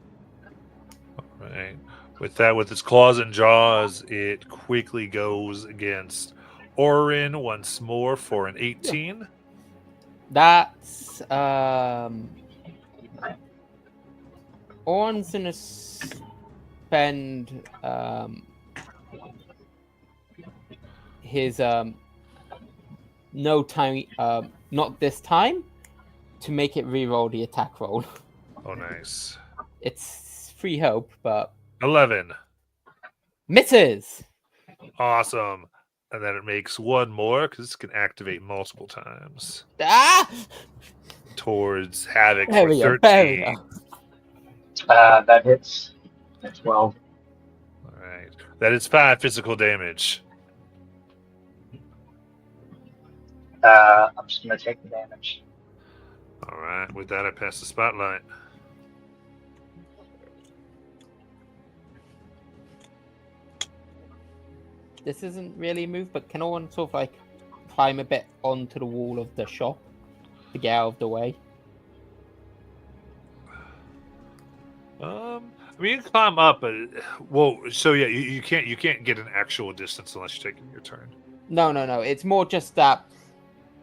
right. With that, with its claws and jaws, it quickly goes against Orin once more for an 18. That's Orin's gonna spend his no time not this time to make it re-roll the attack roll. Oh, nice. It's free hope, but 11. misses. Awesome. And then it makes one more because this can activate multiple times Ah! towards Havoc There for we go. 13. There we go. That hits. That's 12. All right. That is 5 physical damage. I'm just going to take the damage. All right. With that, I pass the spotlight. This isn't really a move, but can Orin sort of like climb a bit onto the wall of the shop to get out of the way? I mean, you can climb up, but so yeah, you can't get an actual distance unless you're taking your turn. No. It's more just that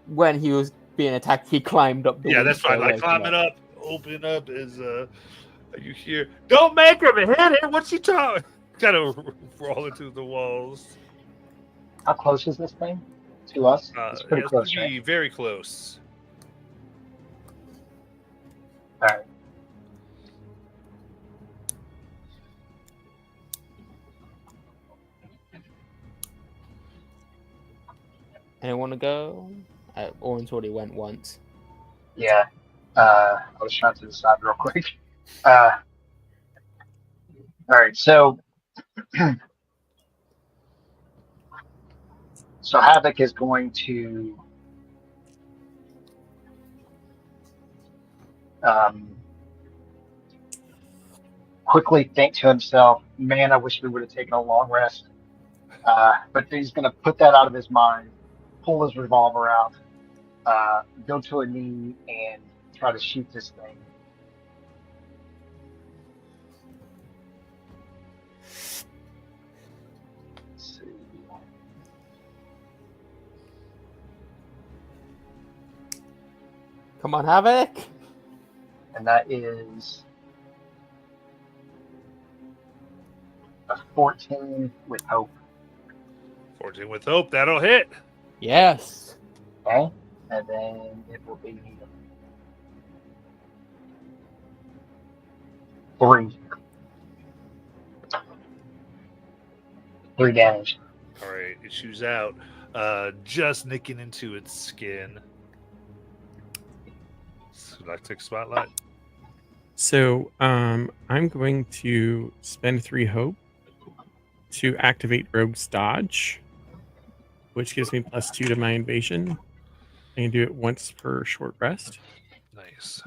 when he was being attacked, he climbed up the Yeah, wall that's to fine. get Like away from climbing it. up, open up is are you here? Don't make him hit it. What's he talking? Kind of roll into the walls. How close is this thing to us? It's pretty It's close, gonna be right? very close. All right. Anyone want to go? Orin's already went once. Yeah. I was trying to decide real quick. All right. So Havoc is going to quickly think to himself, man, I wish we would have taken a long rest. But he's going to put that out of his mind, pull his revolver out, go to a knee, and try to shoot this thing. Let's see. Come on, Havoc. And that is a 14 with hope. 14 with hope. That'll hit. Yes. Okay? And then it will be 3. 3 damage. All right. It shoots out, just nicking into its skin. Galactic Spotlight. So I'm going to spend 3 hope to activate Rogue's Dodge, which gives me +2 to my invasion. I can do it once per short rest. Nice.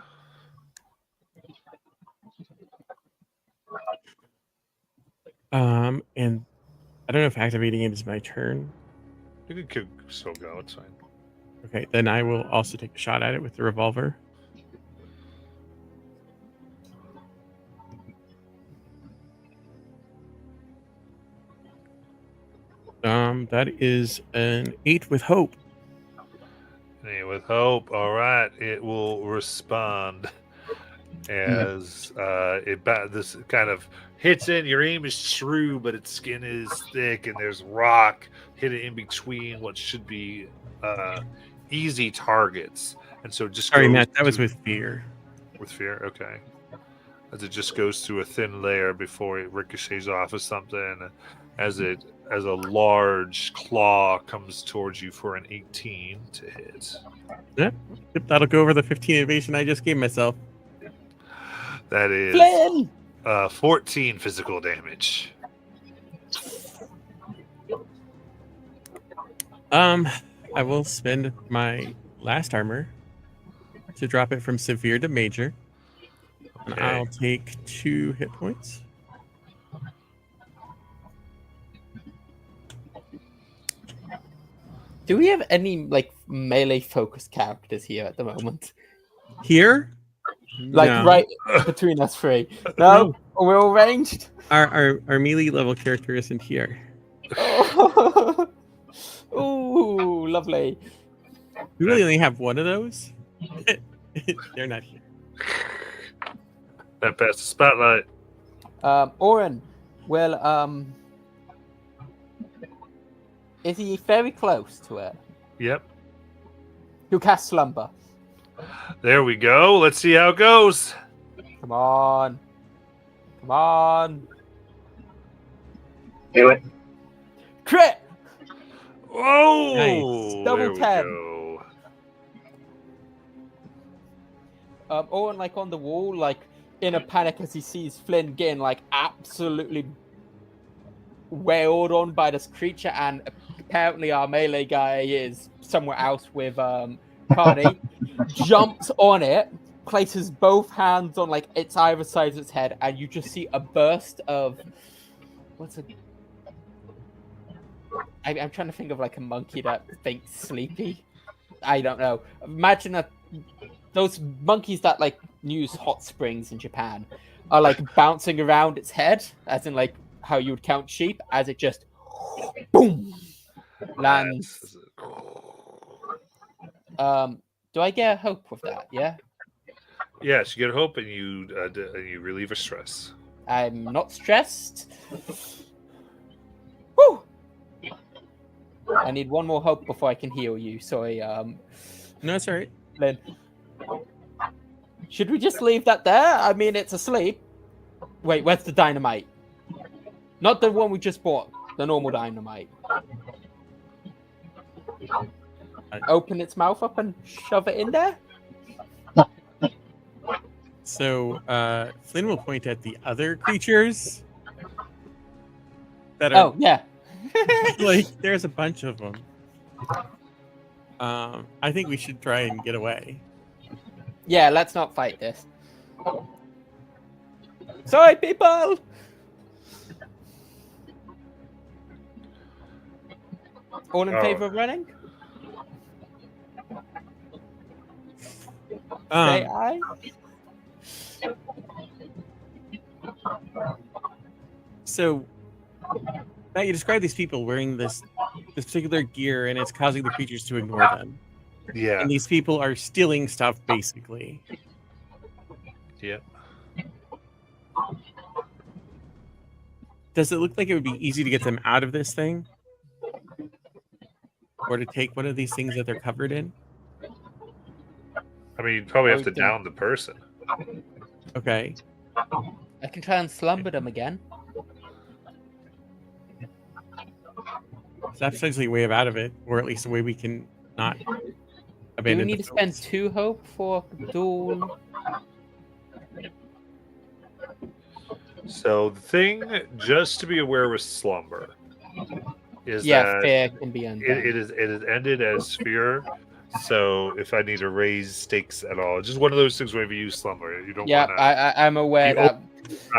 And I don't know if activating it is my turn. You can still go. It's fine. Okay, then I will also take a shot at it with the revolver. That is an 8 with hope. Hey, with hope. All right. It will respond as this kind of hits in. Your aim is true, but its skin is thick, and there's rock hidden in between what should be easy targets. And so just Sorry, goes Matt, that was to- with fear. with fear. Okay. As it just goes through a thin layer before it ricochets off of something, as a large claw comes towards you for an 18 to hit. Yep, that'll go over the 15 evasion I just gave myself. That is Flynn! 14 physical damage. I will spend my last armor to drop it from severe to major. And Okay. I'll take 2 hit points. Do we have any like melee focused characters here at the moment? Here, Like No. right between us three? No, we're all ranged. our melee level character isn't here. Ooh, lovely. We really only have one of those. They're not here. That passed the spotlight. Oren, well, is he very close to it? Yep. You cast Slumber. There we go. Let's see how it goes. Come on. Come on. Do it. Crit! Whoa! Nice. Double There we 10. go. Owen, like on the wall, like in a panic as he sees Flynn getting like absolutely wailed on by this creature, and apparently our melee guy is somewhere else with Carney. Jumps on it, places both hands on like its either side of its head, and you just see a burst of I'm trying to think of like a monkey that thinks sleepy. I don't know. Imagine those monkeys that like use hot springs in Japan are like bouncing around its head, as in like how you would count sheep, as it just boom lands. Do I get a hope with that? Yeah. Yes, you get hope, and you relieve a stress. I'm not stressed. Woo! I need one more hope before I can heal you. Sorry, No, it's all right. Lynn. Should we just leave that there? I mean, it's asleep. Wait, where's the dynamite? Not the one we just bought. The normal dynamite. Open its mouth up and shove it in there? So Flynn will point at the other creatures that are Oh, yeah. like there's a bunch of them. I think we should try and get away. Yeah, let's not fight this. Sorry, people. All in favor of running? Say aye. So, Matt, you describe these people wearing this particular gear, and it's causing the creatures to ignore them. Yeah. And these people are stealing stuff, basically. Yeah. Does it look like it would be easy to get them out of this thing? Or to take one of these things that they're covered in? I mean, you'd probably I have to would think- down the person. Okay. I can try and slumber them again. So that's essentially a way of out of it, or at least a way we can not Do we abandon need the to spend folks. 2 hope for duel? So the thing just to be aware with slumber is Yeah, that fear can be undone. it is ended as fear. So if I need to raise stakes at all, just one of those things where if you use slumber, you don't Yeah, want to. I'm aware be that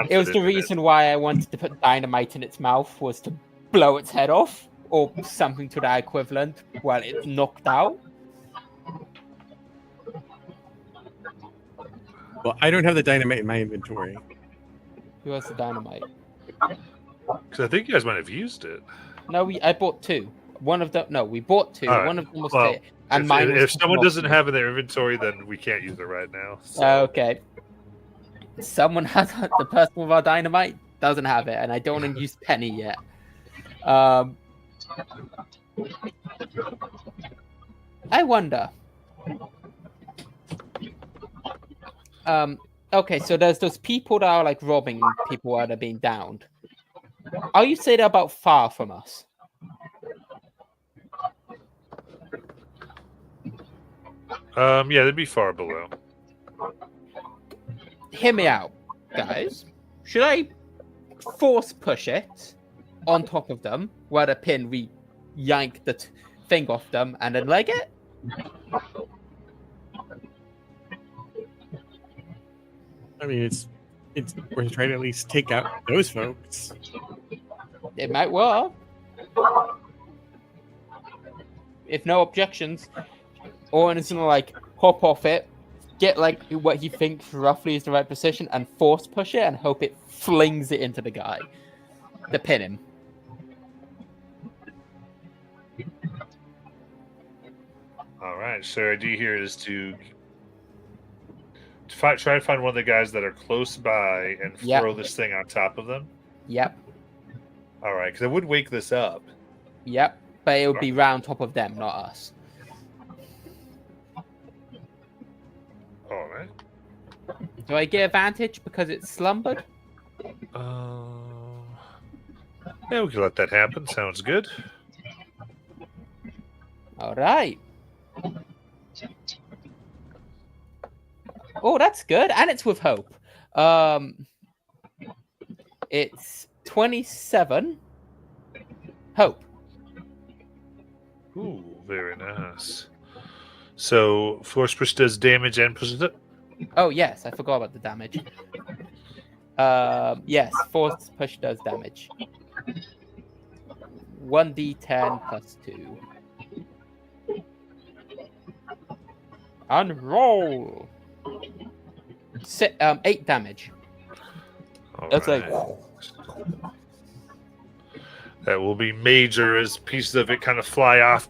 it was the confident in it. reason why I wanted to put dynamite in its mouth was to blow its head off or something to that equivalent while it's knocked out. Well, I don't have the dynamite in my inventory. Who has the dynamite? Because I think you guys might have used it. No, I bought 2. One of them. No, we bought 2. All right. One of them was Well, and if, mine was if someone not doesn't two. have it in their inventory, then we can't use it right now. So. Okay. Someone has the person with our dynamite doesn't have it, and I don't want to use Penny yet. I wonder. Okay, so there's those people that are like robbing people while they're being downed. Are you say they're about far from us? Yeah, they'd be far below. Hear me out, guys. Should I force push it on top of them where the pin we yank the thing off them and then leg it? I mean, it's we're trying to at least take out those folks. It might work. If no objections, Owen is gonna like hop off it, get like what he thinks roughly is the right position, and force push it and hope it flings it into the guy to pin him. All right. So our idea here is to try to find one of the guys that are close by and Yep. throw this thing on top of them. Yep, All right, because I would wake this up. yep. But it would be round top of them, not us. All right. Do I get advantage because it's slumbered? Yeah, we can let that happen. Sounds good. All right. Oh, that's good, and it's with hope. It's 27. Hope. Ooh, very nice. So force push does damage and pushes it. Oh yes, I forgot about the damage. Yes, force push does damage. 1d10 plus 2. And roll. 8 damage. All That's right. like That will be major as pieces of it kind of fly off.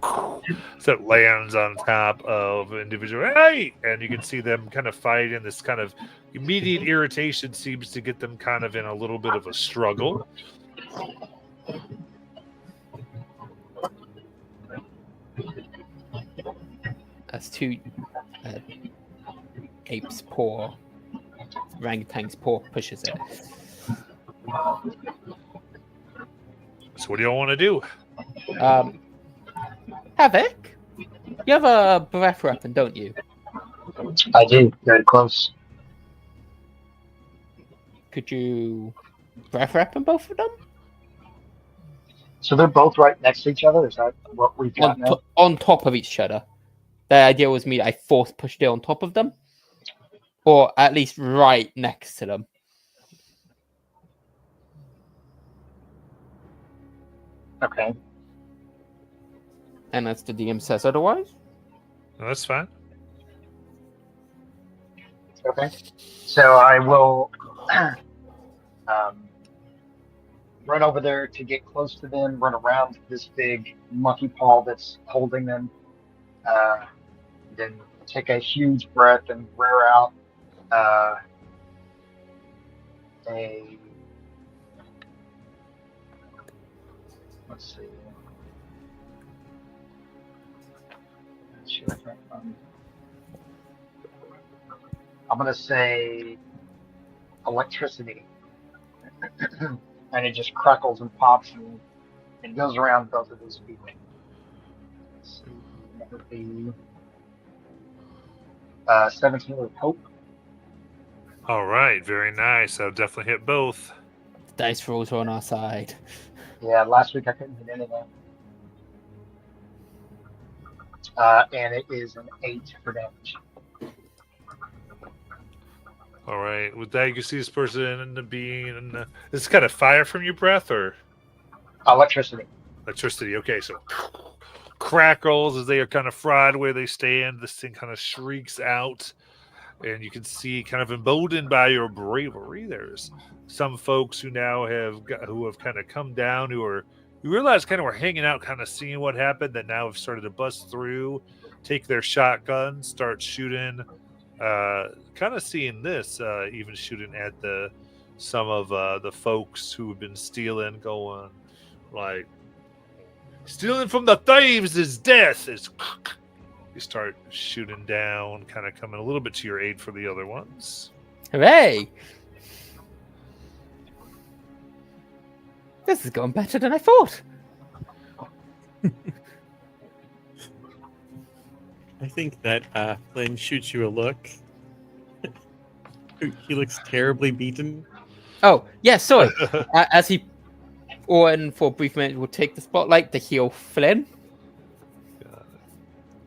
So it lands on top of individual. Hey! And you can see them kind of fighting. This kind of immediate irritation seems to get them kind of in a little bit of a struggle. That's 2 ape's paw. Orangutan's paw pushes it. So what do y'all want to do? Havoc, you have a breath weapon, don't you? I do. Very close. Could you breath weapon both of them? So they're both right next to each other? Is that what we've got now? On top of each other. The idea was I force pushed it on top of them. Or at least right next to them. Okay. Unless the DM says otherwise. No, that's fine. Okay. So I will run over there to get close to them, run around this big monkey paw that's holding them, then take a huge breath and rear out uh, a, let's see, I'm going to say electricity. And it just crackles and pops and goes around both of these people. Let's see, that would be 17 with hope. All right, very nice. I'll definitely hit both. The dice rolls are on our side. Yeah, last week I couldn't hit anything. And it is an 8 for damage. All right, with that, you can see this person in the being. This is kind of fire from your breath or Electricity. electricity. Okay, so crackles as they are kind of fried where they stand. This thing kind of shrieks out, and you can see, kind of emboldened by your bravery, there's some folks who now have kind of come down, you realize kind of were hanging out, kind of seeing what happened, that now have started to bust through, take their shotguns, start shooting. Kind of seeing this, even shooting at some of the folks who have been stealing, going like, stealing from the thieves is death. You start shooting down, kind of coming a little bit to your aid for the other ones. Hooray! This is going better than I thought. I think that Flynn shoots you a look. He looks terribly beaten. Oh, yeah, sorry. As he, Owen, for a brief minute, will take the spotlight to heal Flynn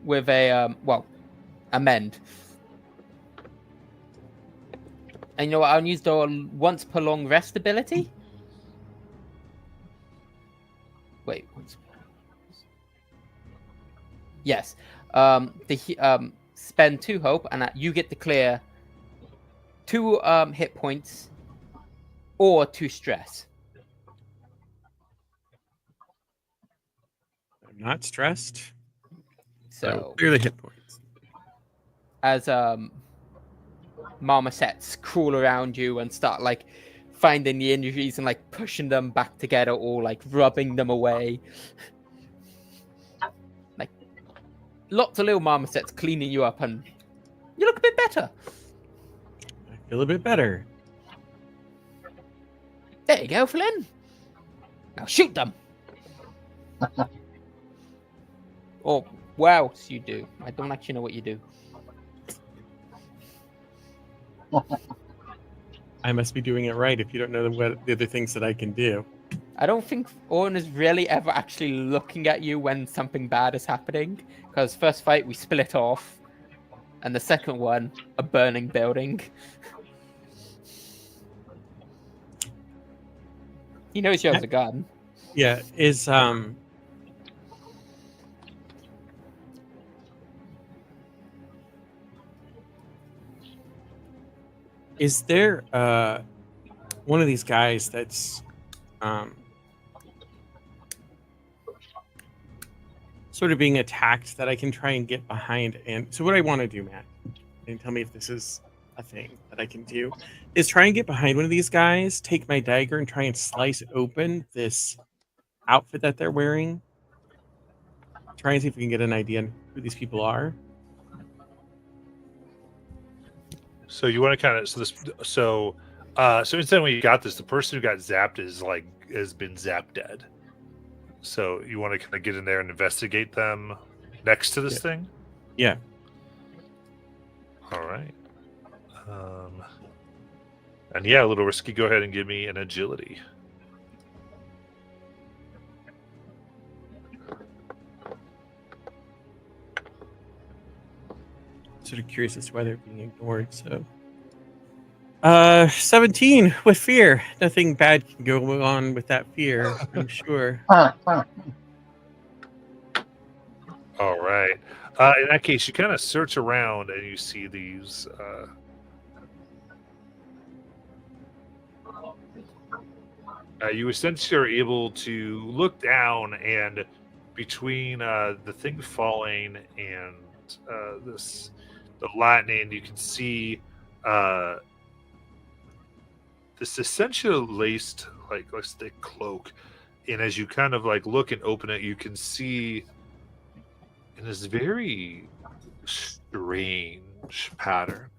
with a, amend. And you know what? I'll use the once per long rest ability. Wait, yes. Spend 2 hope, and you get to clear 2 hit points or 2 stress. I'm not stressed. So clear the hit points. As marmosets crawl around you and start like finding the injuries and like pushing them back together or like rubbing them away. Like lots of little marmosets cleaning you up, and you look a bit better. I feel a bit better. There you go, Flynn. Now shoot them. Or what else you do? I don't actually know what you do. I must be doing it right if you don't know what the other things that I can do. I don't think Owen is really ever actually looking at you when something bad is happening. Because first fight we split off, and the second one, a burning building. He knows you have a gun. Yeah, is there one of these guys that's sort of being attacked that I can try and get behind? And so what I want to do, Matt, and tell me if this is a thing that I can do, is try and get behind one of these guys, take my dagger and try and slice open this outfit that they're wearing. Try and see if we can get an idea on who these people are. So you want to kind of so instead when you got this, the person who got zapped has been zapped dead. So you want to kind of get in there and investigate them next to this thing? Yeah. All right. And yeah, a little risky. Go ahead and give me an agility. Sort of curious as to why they're being ignored. So, 17 with fear. Nothing bad can go on with that fear, I'm sure. Huh, huh. All right. In that case, you kind of search around and you see these. You essentially are able to look down, and between the thing falling and the lightning, you can see this essentially laced like a thick cloak. And as you kind of like look and open it, you can see in this very strange pattern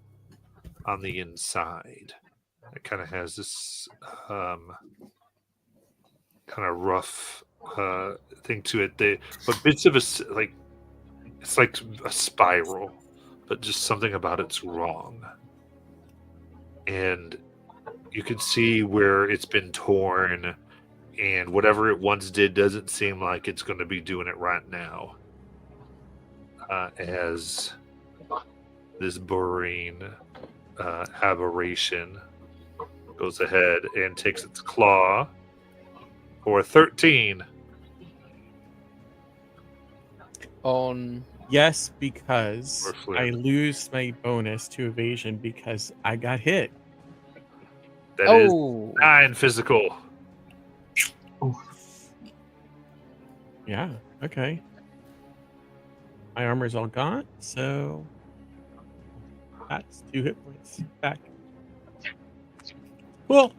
on the inside. It kind of has this kind of rough thing to it. But bits of like it's like a spiral, but just something about it's wrong. And you can see where it's been torn, and whatever it once did doesn't seem like it's going to be doing it right now. As this burrowing aberration goes ahead and takes its claw for 13. On Yes, because Or flip. I lose my bonus to evasion because I got hit. That is oh 9 physical. Yeah, okay. My armor's all gone, so that's 2 hit points back. Cool.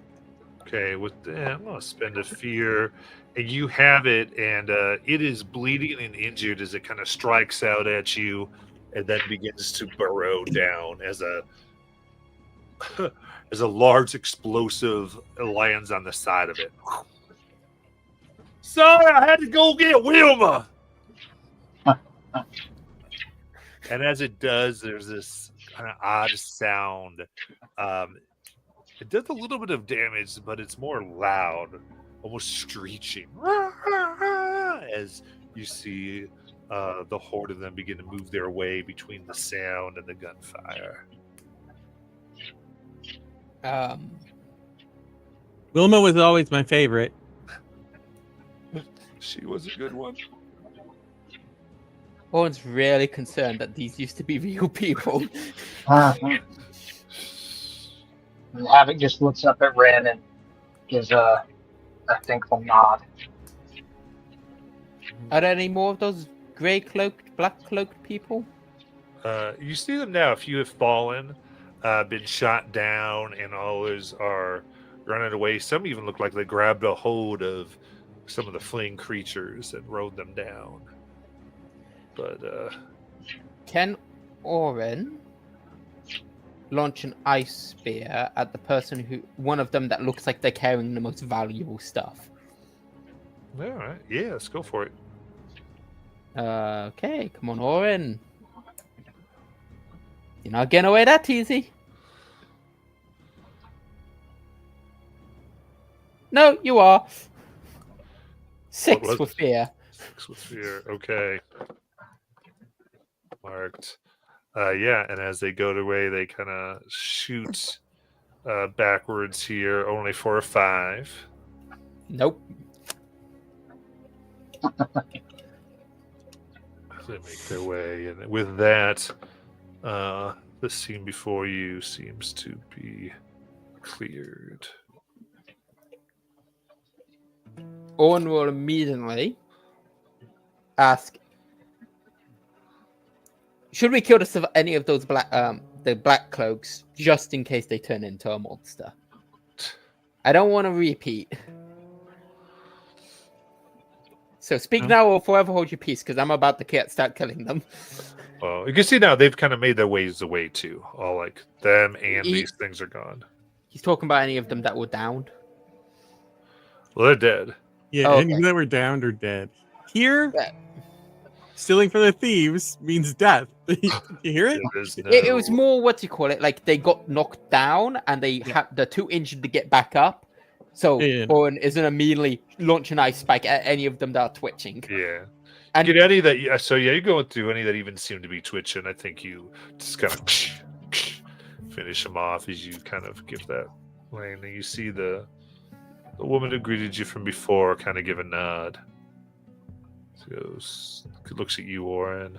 Okay, with that, I'm going to spend a fear. And you have it, and it is bleeding and injured as it kind of strikes out at you and then begins to burrow down as a as a large explosive lands on the side of it. Sorry, I had to go get Wilma. And as it does, there's this kind of odd sound. It does a little bit of damage, but it's more loud, almost screeching. As you see the horde of them begin to move their way between the sound and the gunfire. Wilma was always my favorite. She was a good one. Owen's really concerned that these used to be real people. And Havoc just looks up at Ren and gives a thankful nod. Are there any more of those grey cloaked, black cloaked people? You see them now. A few have fallen, been shot down, and others are running away. Some even look like they grabbed a hold of some of the fleeing creatures and rode them down. But Can Oren launch an ice spear at the one of them that looks like they're carrying the most valuable stuff? all right, yeah, let's go for it. Okay, come on, Oren. You're not getting away that easy. No, you are. 6 was with it? fear. 6 with fear. Okay. Marked. Yeah, and as they go away, they kind of shoot backwards here, only for a 5. Nope. They make their way, and with that, the scene before you seems to be cleared. Owen will immediately ask, should we kill any of those the black cloaks just in case they turn into a monster? I don't want to repeat. So speak now or forever hold your peace, because I'm about to start killing them. Well, you can see now they've kind of made their ways away too. All like them and these things are gone. He's talking about any of them that were downed. Well, they're dead. Yeah, Oh, any okay. that were downed or dead. Here, Yeah. stealing from the thieves means death. You hear it? It was more, what do you call it? Like they got knocked down and they're too injured to get back up. So Owen isn't immediately launch an ice spike at any of them that are twitching. Yeah. And get any that. So yeah, you're going through any that even seem to be twitching. I think you just kind of finish him off as you kind of give that lane. And you see the woman who greeted you from before kind of give a nod. She goes, looks at you, Oren.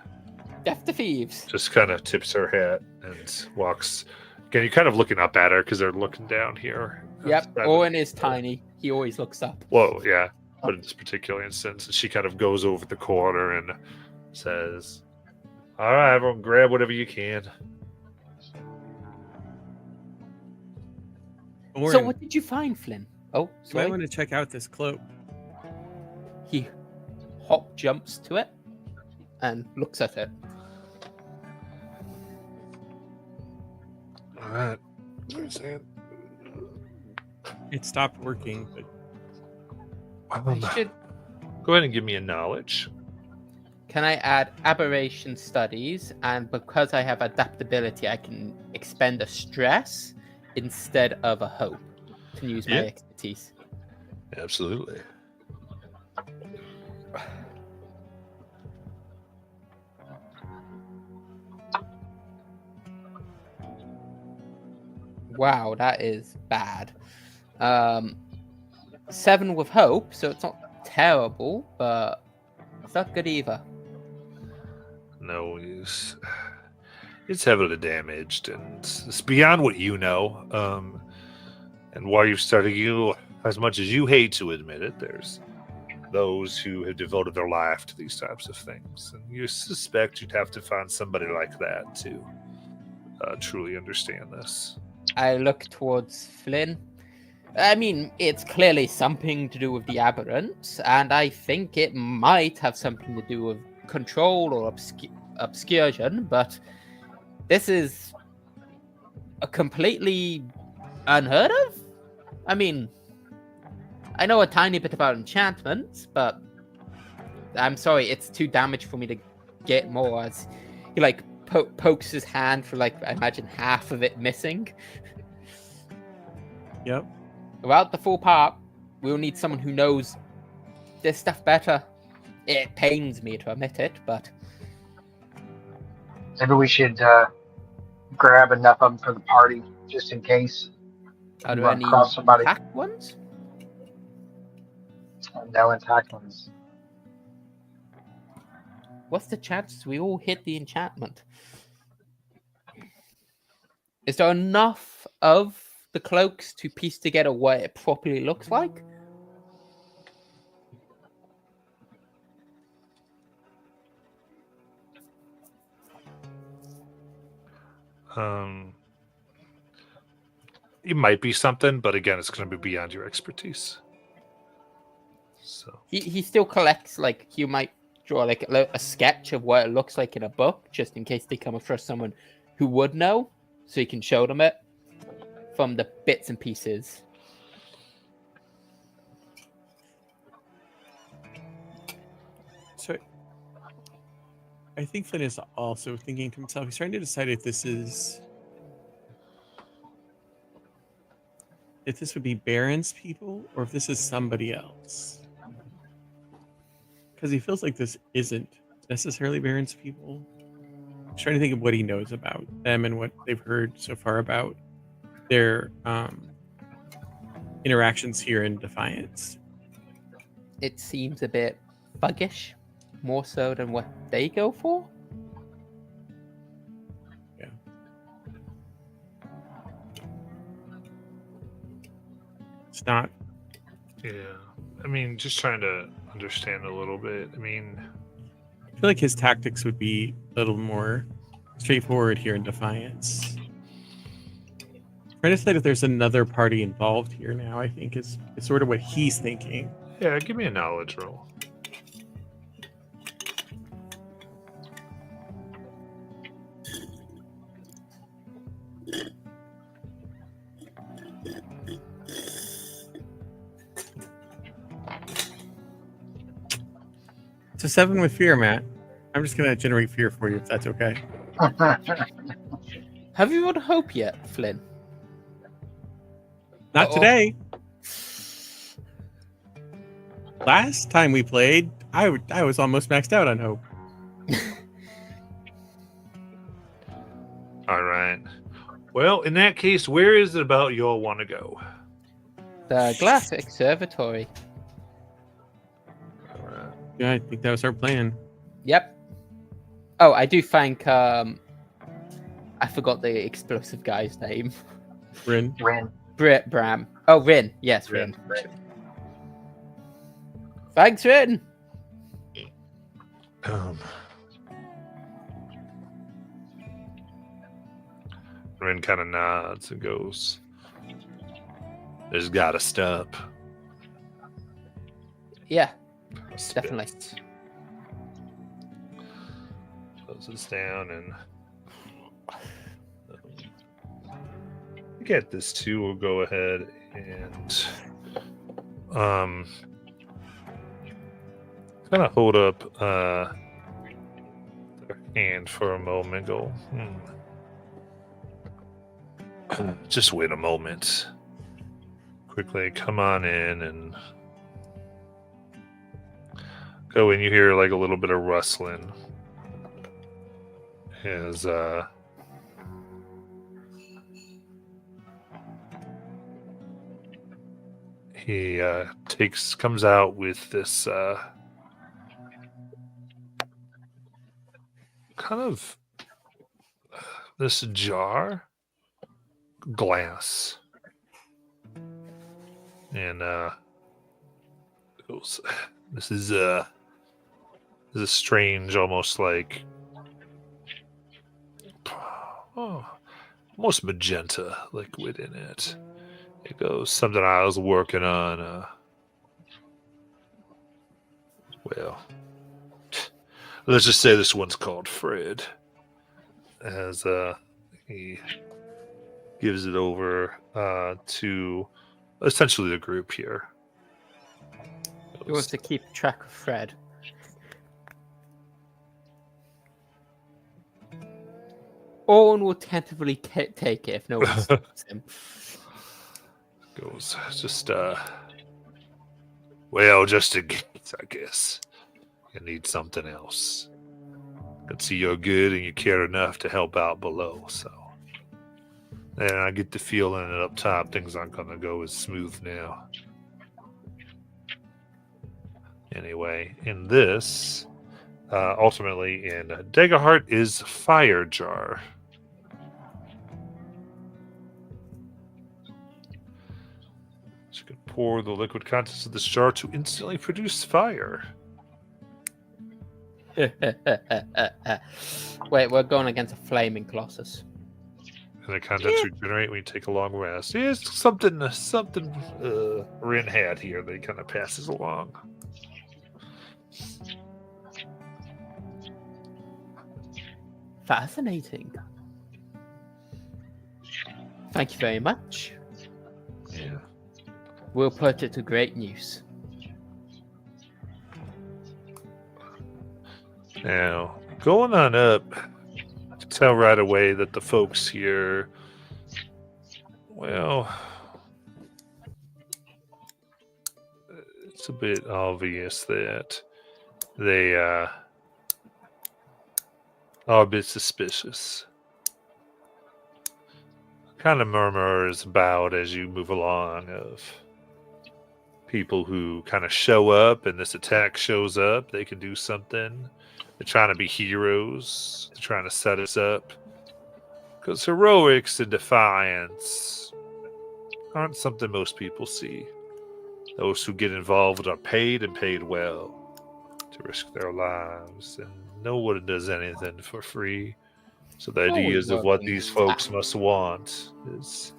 Death to thieves. Just kind of tips her hat and walks. Again, you're kind of looking up at her because they're looking down here. Yep, Owen is tiny. He always looks up. Whoa, yeah. But in this particular instance, she kind of goes over the corner and says, all right, everyone, grab whatever you can. Oren, So what did you find, Flynn? Oh, you might sorry. want to check out this cloak. He hop jumps to it and looks at it. All right. Where's that? It stopped working, but I should. Go ahead and give me a knowledge. Can I add aberration studies? And because I have adaptability, I can expend a stress instead of a hope. Can use my Yeah. expertise. Absolutely. Wow, that is bad. 7 with hope, so it's not terrible, but it's not good either. No, it's heavily damaged, and it's beyond what you know. And while you're studying, you, as much as you hate to admit it, there's those who have devoted their life to these types of things, and you suspect you'd have to find somebody like that to truly understand this. I look towards Flynn. I mean, it's clearly something to do with the aberrants, and I think it might have something to do with control or obscursion, but this is a completely unheard of? I mean, I know a tiny bit about enchantments, but I'm sorry, it's too damaged for me to get more. As he like pokes his hand for like, I imagine half of it missing. yep. Without the full part, we'll need someone who knows this stuff better. It pains me to admit it, but Maybe we should grab enough of them for the party, just in case. are there Run any across somebody. packed ones? No intact ones. What's the chance we all hit the enchantment? Is there enough of the cloaks to piece together what it properly looks like? It might be something, but again, it's going to be beyond your expertise. So He still collects, like, you might draw like a sketch of what it looks like in a book, just in case they come across someone who would know, so you can show them it from the bits and pieces. So I think Flynn is also thinking to himself, he's trying to decide if this would be Baron's people or if this is somebody else. Because he feels like this isn't necessarily Baron's people. He's trying to think of what he knows about them and what they've heard so far about their interactions here in Defiance. It seems a bit buggish, more so than what they go for. Yeah. It's not. yeah, I mean, just trying to understand a little bit. I mean, I feel like his tactics would be a little more straightforward here in Defiance. Trying to decide if there's another party involved here now, I think, is sort of what he's thinking. yeah, give me a knowledge roll. It's a 7 with fear, Matt. I'm just going to generate fear for you, if that's okay. Have you rolled hope yet, Flynn? Not Uh-oh. today. Last time we played, I was almost maxed out on hope. All right. Well, in that case, where is it about y'all want to go? The glass observatory. All right. Yeah, I think that was our plan. Yep. Oh, I do thank I forgot the explosive guy's name. Rin. Ren. Bram. Oh, Rin. Yes, Rin. Thanks, Rin. Ren kind of nods and goes, "There's got to stop." Yeah, Spits. definitely. Closes down and get this too. We'll go ahead and kind of hold up their hand for a moment. Go. Just wait a moment. Quickly come on in and go in. You hear like a little bit of rustling as he comes out with this kind of this jar, glass, and goes, this is strange, almost like almost magenta liquid in it. It goes, something I was working on. Well, let's just say this one's called Fred. As he gives it over to essentially the group here. He wants to keep track of Fred. Owen will tentatively take it if no one stops him. Goes, just well, just in case, I guess. You need something else. I can see you're good and you care enough to help out below, so. And I get the feeling that up top things aren't going to go as smooth now. Anyway, in this, ultimately in Degaheart is Fire Jar. So you can pour the liquid contents of this jar to instantly produce fire. Wait, we're going against a flaming colossus. And the contents regenerate when you take a long rest. Yeah, it's something Rin had here that he kind of passes along. Fascinating. Thank you very much. Yeah. We'll put it to great use. Now, going on up, to tell right away that the folks here, well, it's a bit obvious that they are a bit suspicious. Kind of murmurs about as you move along of people who kind of show up and this attack shows up, they can do something. They're trying to be heroes. They're trying to set us up. Because heroics and defiance aren't something most people see. Those who get involved are paid and paid well to risk their lives. And no one does anything for free. So the ideas of what these folks must want is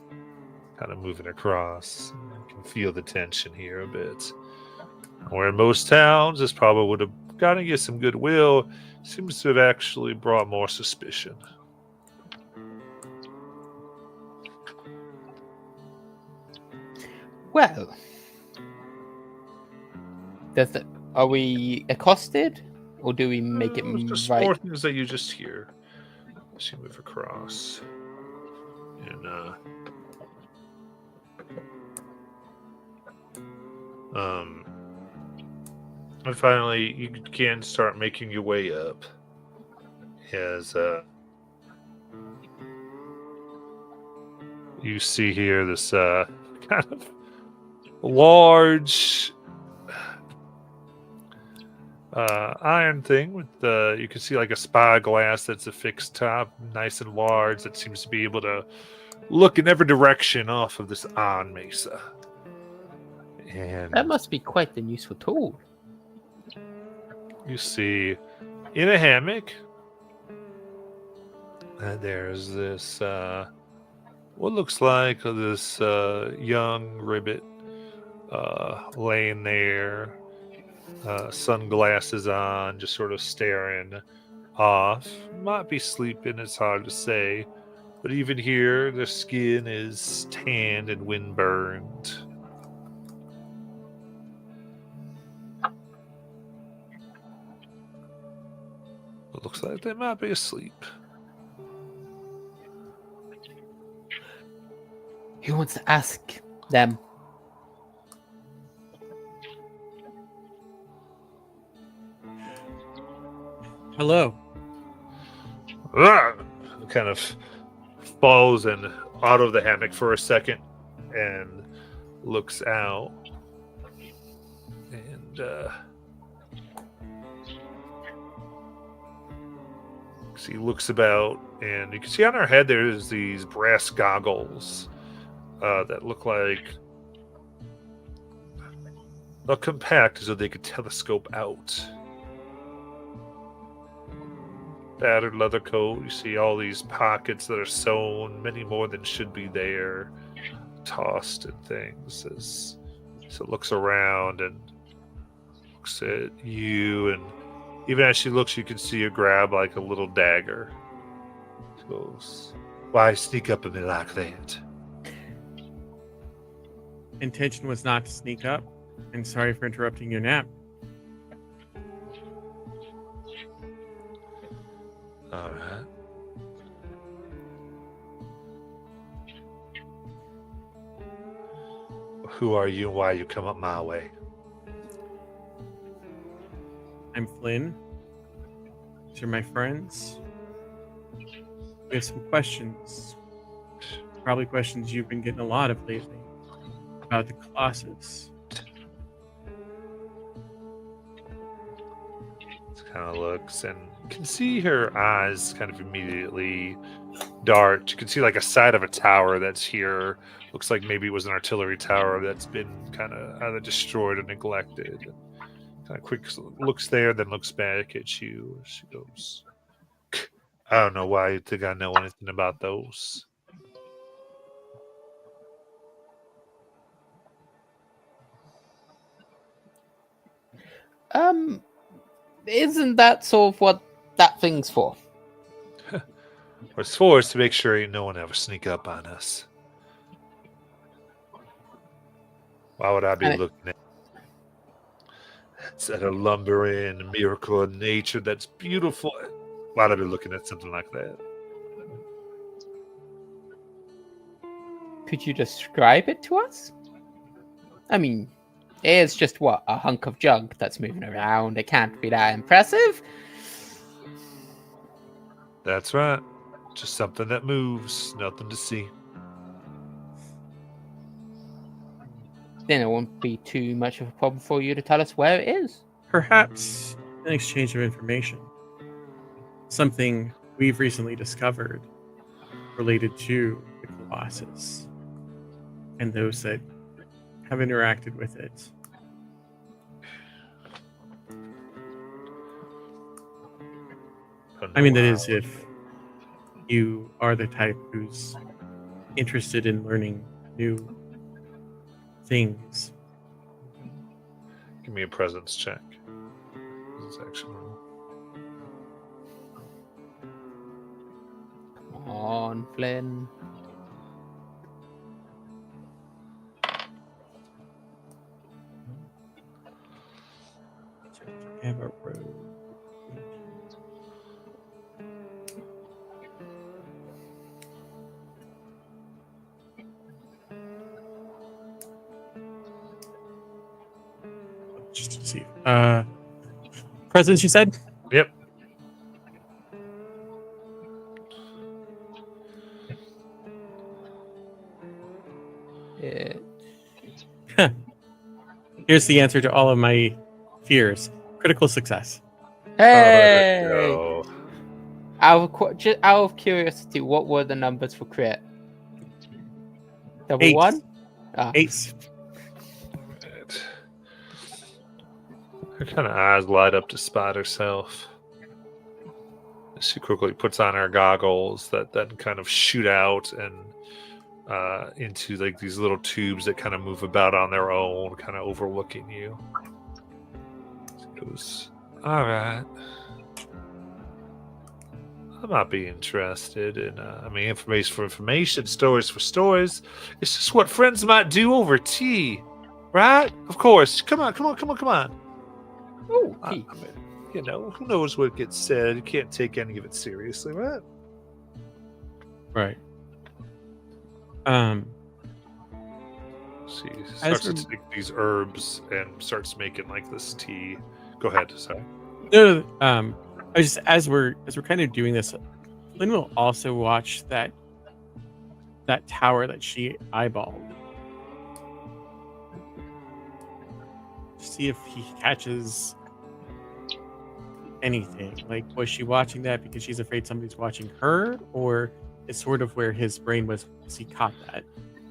kind of moving across. You can feel the tension here a bit. Where in most towns, this probably would have gotten you some goodwill, seems to have actually brought more suspicion. Well, are we accosted, or do we make it just right? more things that you just hear as you move across. And finally, you can start making your way up as You see here this kind of large iron thing with you can see like a spyglass that's a fixed top, nice and large, that seems to be able to look in every direction off of this iron mesa. And That must be quite an useful tool. you see in a hammock there's this what looks like this young ribbit laying there, sunglasses on, just sort of staring off. Might be sleeping, it's hard to say. But even here, their skin is tanned and windburned. It looks like they might be asleep. Who wants to ask them? Hello. Kind of falls and out of the hammock for a second and looks out. And she looks about, and you can see on her head there's these brass goggles that look like they'll compact so they could telescope out. Battered leather coat. You see all these pockets that are sewn, many more than should be there, tossed and things. So it looks around and looks at you, and even as she looks, you can see her grab like a little dagger. She goes, "Why sneak up on me like that?" Intention was not to sneak up, and sorry for interrupting your nap. All right. Who are you and why you come up my way? I'm Flynn. These are my friends. We have some questions. Probably questions you've been getting a lot of lately. About the Colossus. Kind of looks, and you can see her eyes kind of immediately dart. You can see like a side of a tower that's here. Looks like maybe it was an artillery tower that's been kind of either destroyed or neglected. Kind of quick looks there, then looks back at you. She goes, "I don't know why you think I know anything about those." Isn't that sort of what that thing's for? What it's for is to make sure ain't no one ever sneak up on us. Why would I be looking at it's at a lumbering miracle of nature that's beautiful? Why would I be looking at something like that? Could you describe it to us? I mean, it's just what, a hunk of junk that's moving around. It can't be that impressive. That's right. Just something that moves, nothing to see. Then it won't be too much of a problem for you to tell us where it is. Perhaps an exchange of information. Something we've recently discovered related to the Colossus and those that have interacted with it. I mean, that is if you are the type who's interested in learning new things. Give me a presence check. It's actually Come on, Flynn. Have a road. Just to see. Presence, you said? Yep. Here's the answer to all of my fears. Critical success. Hey! Oh, Just out of curiosity, what were the numbers for crit? Double Eight. one? Ah. Ace. right. Her kind of eyes light up to spot herself. She quickly puts on her goggles that then kind of shoot out and into like these little tubes that kind of move about on their own, kind of overlooking you. She goes, "All right. I might be interested in, information for information, stories for stories. It's just what friends might do over tea, right? Of course. Come on. Oh, I tea. mean, who knows what gets said? You can't take any of it seriously, right?" Right. She As starts to we're- take these herbs and starts making like this tea. Go ahead, sorry. No, I just as we're kind of doing this, Flynn will also watch that tower that she eyeballed. See if he catches anything. Like, was she watching that because she's afraid somebody's watching her, or it's sort of where his brain was he caught that?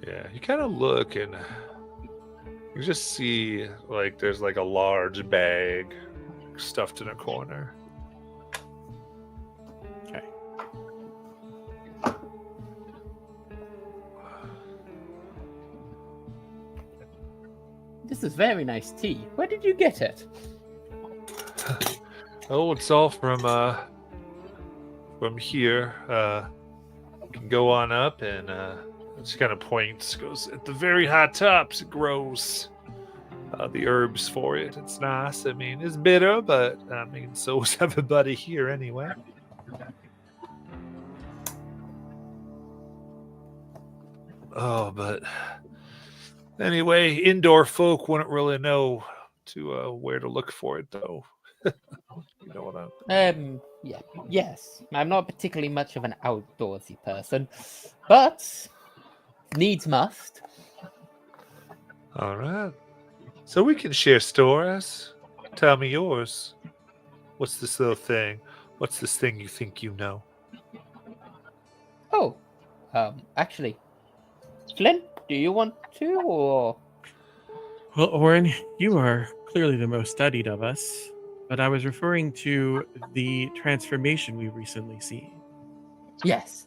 Yeah, you kind of look and you just see like there's like a large bag stuffed in a corner. Okay. This is very nice tea. Where did you get it? Oh, it's all from here. You can go on up and she kind of points, goes at the very high tops. It grows the herbs for it. It's nice. I mean, it's bitter, but I mean, so is everybody here anyway. Oh, but anyway, indoor folk wouldn't really know to where to look for it, though. You know what I'm. Yeah, yes. I'm not particularly much of an outdoorsy person, but needs must. All right. So we can share stories. Tell me yours. What's this little thing? What's this thing you think you know? Oh, actually, Flynn, do you want to, or Well, Oren, you are clearly the most studied of us, but I was referring to the transformation we've recently seen. yes?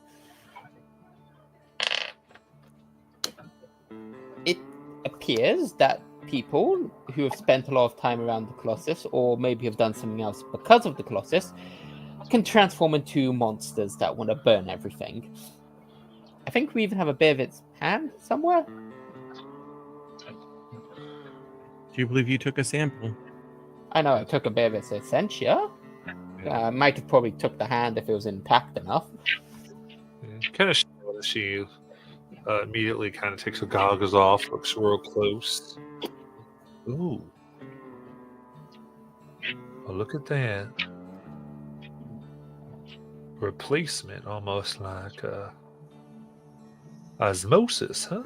It appears that people who have spent a lot of time around the Colossus, or maybe have done something else because of the Colossus, can transform into monsters that want to burn everything. I think we even have a bit of its hand somewhere. Do you believe you took a sample? I know I took a bit of its essentia. I might have probably took the hand if it was intact enough. Kind of she immediately kind of takes her goggles off, looks real close. Ooh. Well, look at that. Replacement, almost like osmosis, huh?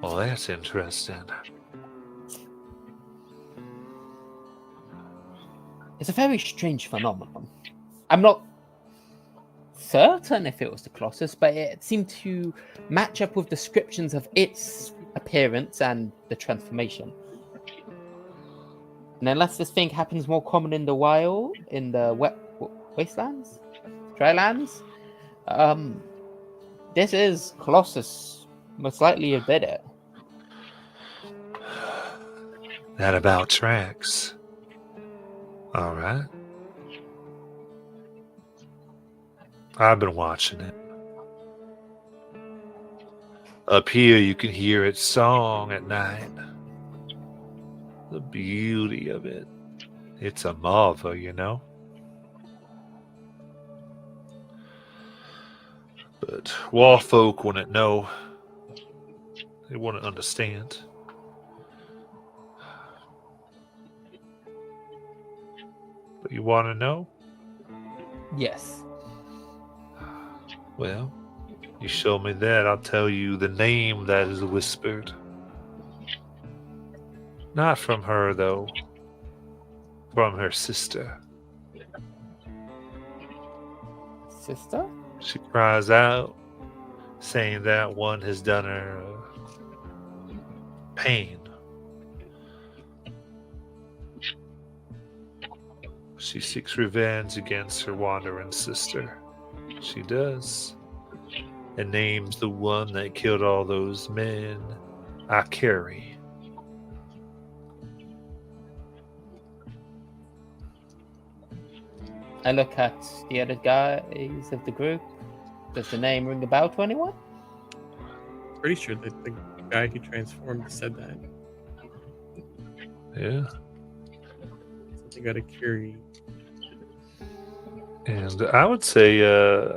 Well, that's interesting. It's a very strange phenomenon. I'm not certain if it was the Colossus, but it seemed to match up with descriptions of its appearance and the transformation. And unless this thing happens more common in the wild, in the wastelands, drylands, this is Colossus most likely have did it. That about tracks. All right. I've been watching it. Up here, you can hear its song at night. The beauty of it. It's a marvel, you know? But wall folk wouldn't know. They wouldn't understand. But you want to know? Yes. Well, You show me that, I'll tell you the name that is whispered. Not from her, though. From her sister. Sister? She cries out, saying that one has done her pain. She seeks revenge against her wandering sister. She does. And names the one that killed all those men Akari. I look at the other guys of the group. Does the name ring a bell to anyone? Pretty sure that the guy who transformed said that. Yeah. Something got a Curie. And I would say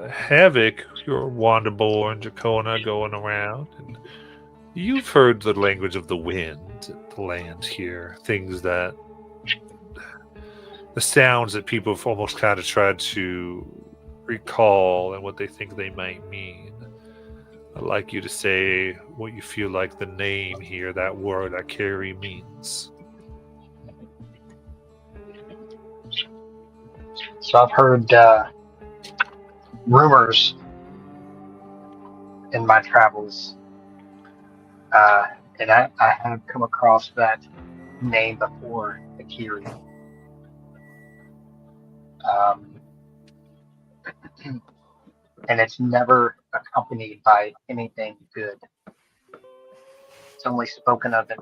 Havoc, your Wanderborn, Jacona going around. And you've heard the language of the wind, the land here. Things that... the sounds that people have almost kind of tried to recall and what they think they might mean. I'd like you to say what you feel like the name here, that word Akari means. So I've heard rumors in my travels, and I have come across that name before, Akiri. And it's never accompanied by anything good. It's only spoken of in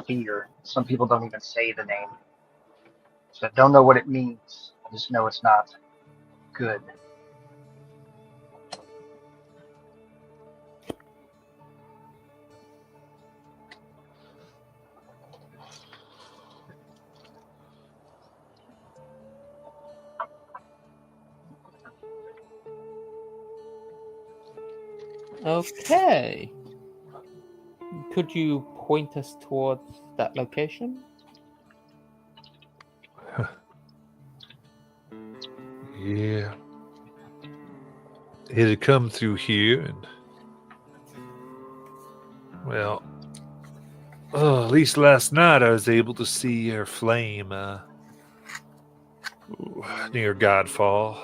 fear. Some people don't even say the name. So I don't know what it means. I just know it's not good. Okay. Could you point us towards that location? Yeah. It had come through here and... well... at least last night I was able to see her flame near Godfall,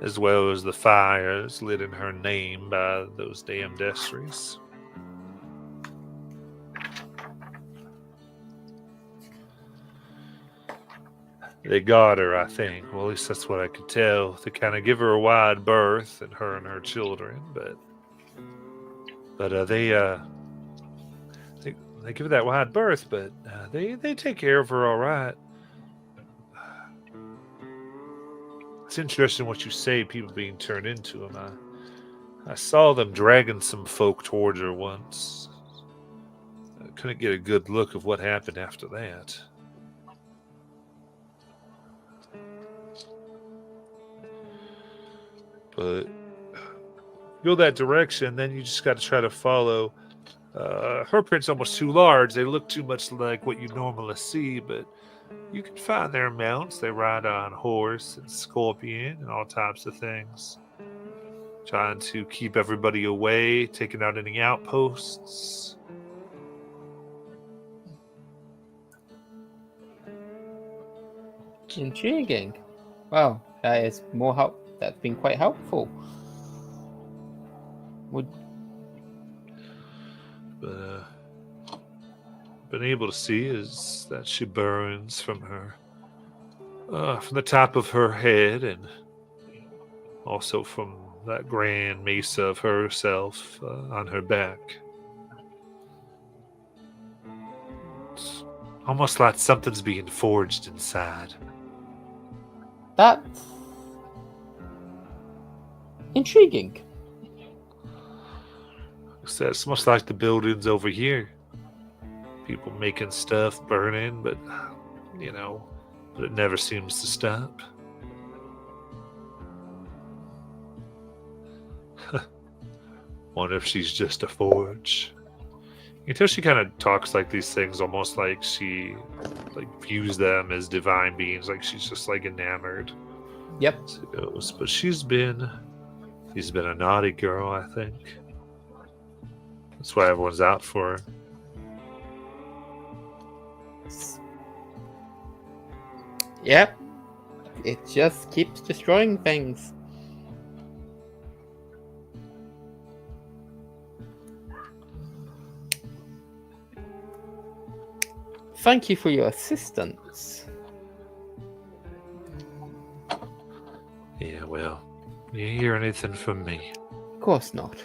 as well as the fires lit in her name by those damned Estries. They got her, I think. Well, at least that's what I could tell. To kind of give her a wide berth, and her children. But they give her that wide berth, but they take care of her all right. It's interesting what you say, people being turned into them. I saw them dragging some folk towards her once. I couldn't get a good look of what happened after that. But go that direction, then you just got to try to follow. Her print's almost too large. They look too much like what you normally see, but you can find their mounts. They ride on horse and scorpion and all types of things. Trying to keep everybody away, taking out any outposts. Intriguing. Well, that is more help. That's been quite helpful. But been able to see is that she burns from from the top of her head, and also from that grand mesa of herself on her back. It's almost like something's being forged inside. That's intriguing. So it's much like the buildings over here. People making stuff, burning, but it never seems to stop. Wonder if she's just a forge. You can tell she kind of talks like these things, almost like she views them as divine beings, like she's just enamored. Yep. But she's been She's been a naughty girl, I think. That's why everyone's out for her. Yep. It just keeps destroying things. Thank you for your assistance. Yeah, well, you hear anything from me? Of course not.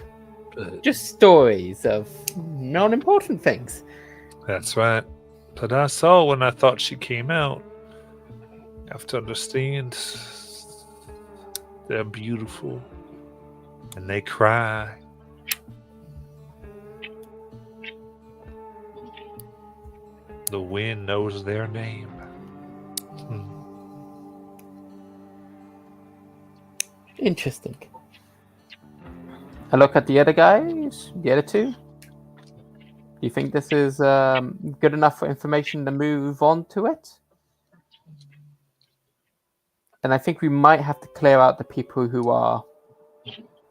But Just stories of non-important things. that's right. But I saw when I thought she came out. You have to understand, they're beautiful. And they cry. The wind knows their name. Interesting. I look at the other guys, the other two. Do you think this is good enough for information to move on to it? And I think we might have to clear out the people who are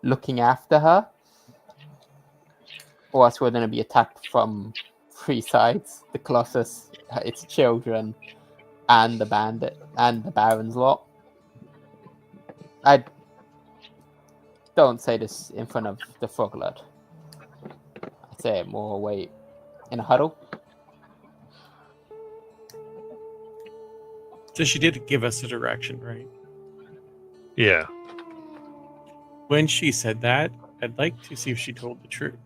looking after her, or else we're going to be attacked from 3 sides: the Colossus, its children, and the bandit and the Baron's lot. I don't say this in front of the Froglord. I say it more away in a huddle. So she did give us a direction, right? Yeah. When she said that, I'd like to see if she told the truth.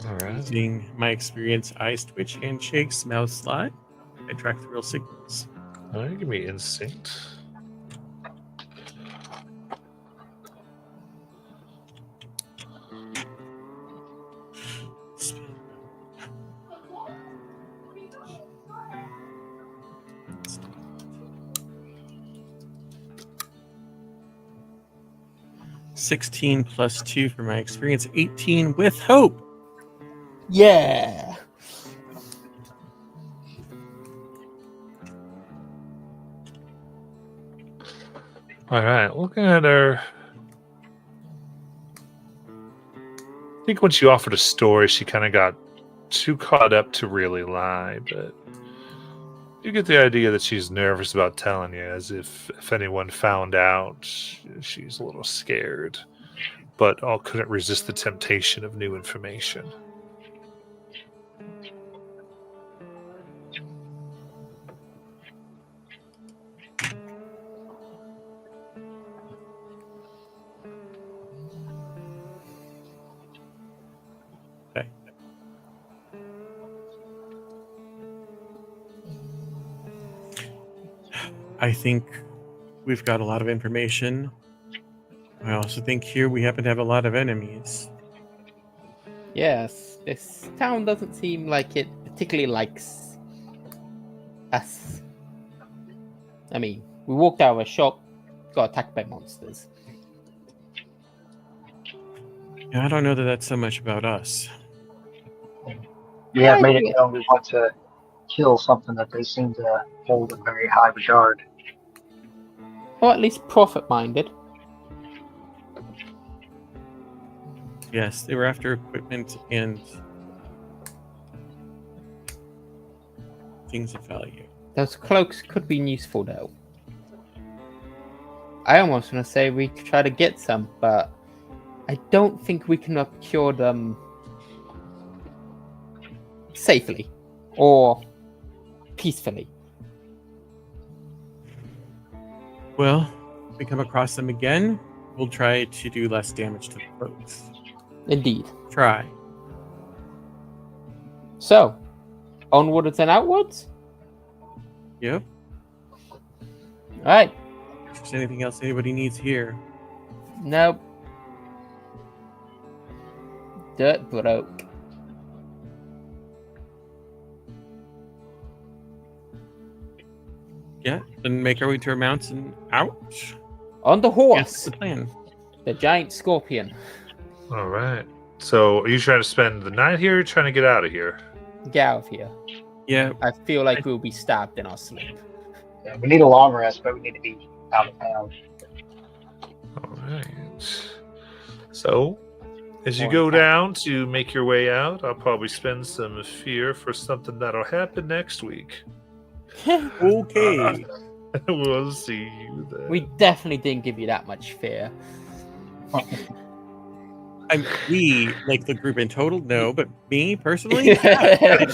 All right. Using my experience, eyes twitch, handshake, smell slide, I track the real signals. All right, give me instinct. $16 plus 2 for my experience, 18 with hope. Yeah. All right, looking at her. I think when she offered a story, she kind of got too caught up to really lie, but you get the idea that she's nervous about telling you, as if anyone found out, she's a little scared, but all couldn't resist the temptation of new information. Okay. I think we've got a lot of information. I also think here we happen to have a lot of enemies. Yes, this town doesn't seem like it particularly likes us. I mean, we walked out of a shop, got attacked by monsters. Yeah, I don't know that that's so much about us. We have made it known we want to kill something that they seem to hold in very high regard. Or at least profit-minded. Yes, they were after equipment and things of value. Those cloaks could be useful, though. I almost want to say we could try to get some, but I don't think we can procure them safely or peacefully. Well, if we come across them again, we'll try to do less damage to the cloaks. Indeed. Try. So, onwards and outwards? Yep. Alright. If there's anything else anybody needs here. Nope. Dirt broke. Yeah, then make our way to our mounts and out. On the That's horse. the plan. The giant scorpion. All right. So, are you trying to spend the night here or trying to get out of here? Get out of here. Yeah, I feel like we'll be stabbed in our sleep. Yeah, we need a long rest, but we need to be out of town. All right. So, as you More go attack. down to make your way out, I'll probably spend some fear for something that'll happen next week. Okay. We'll see you then. We definitely didn't give you that much fear. We, like the group in total, no, but me personally, yeah, I did.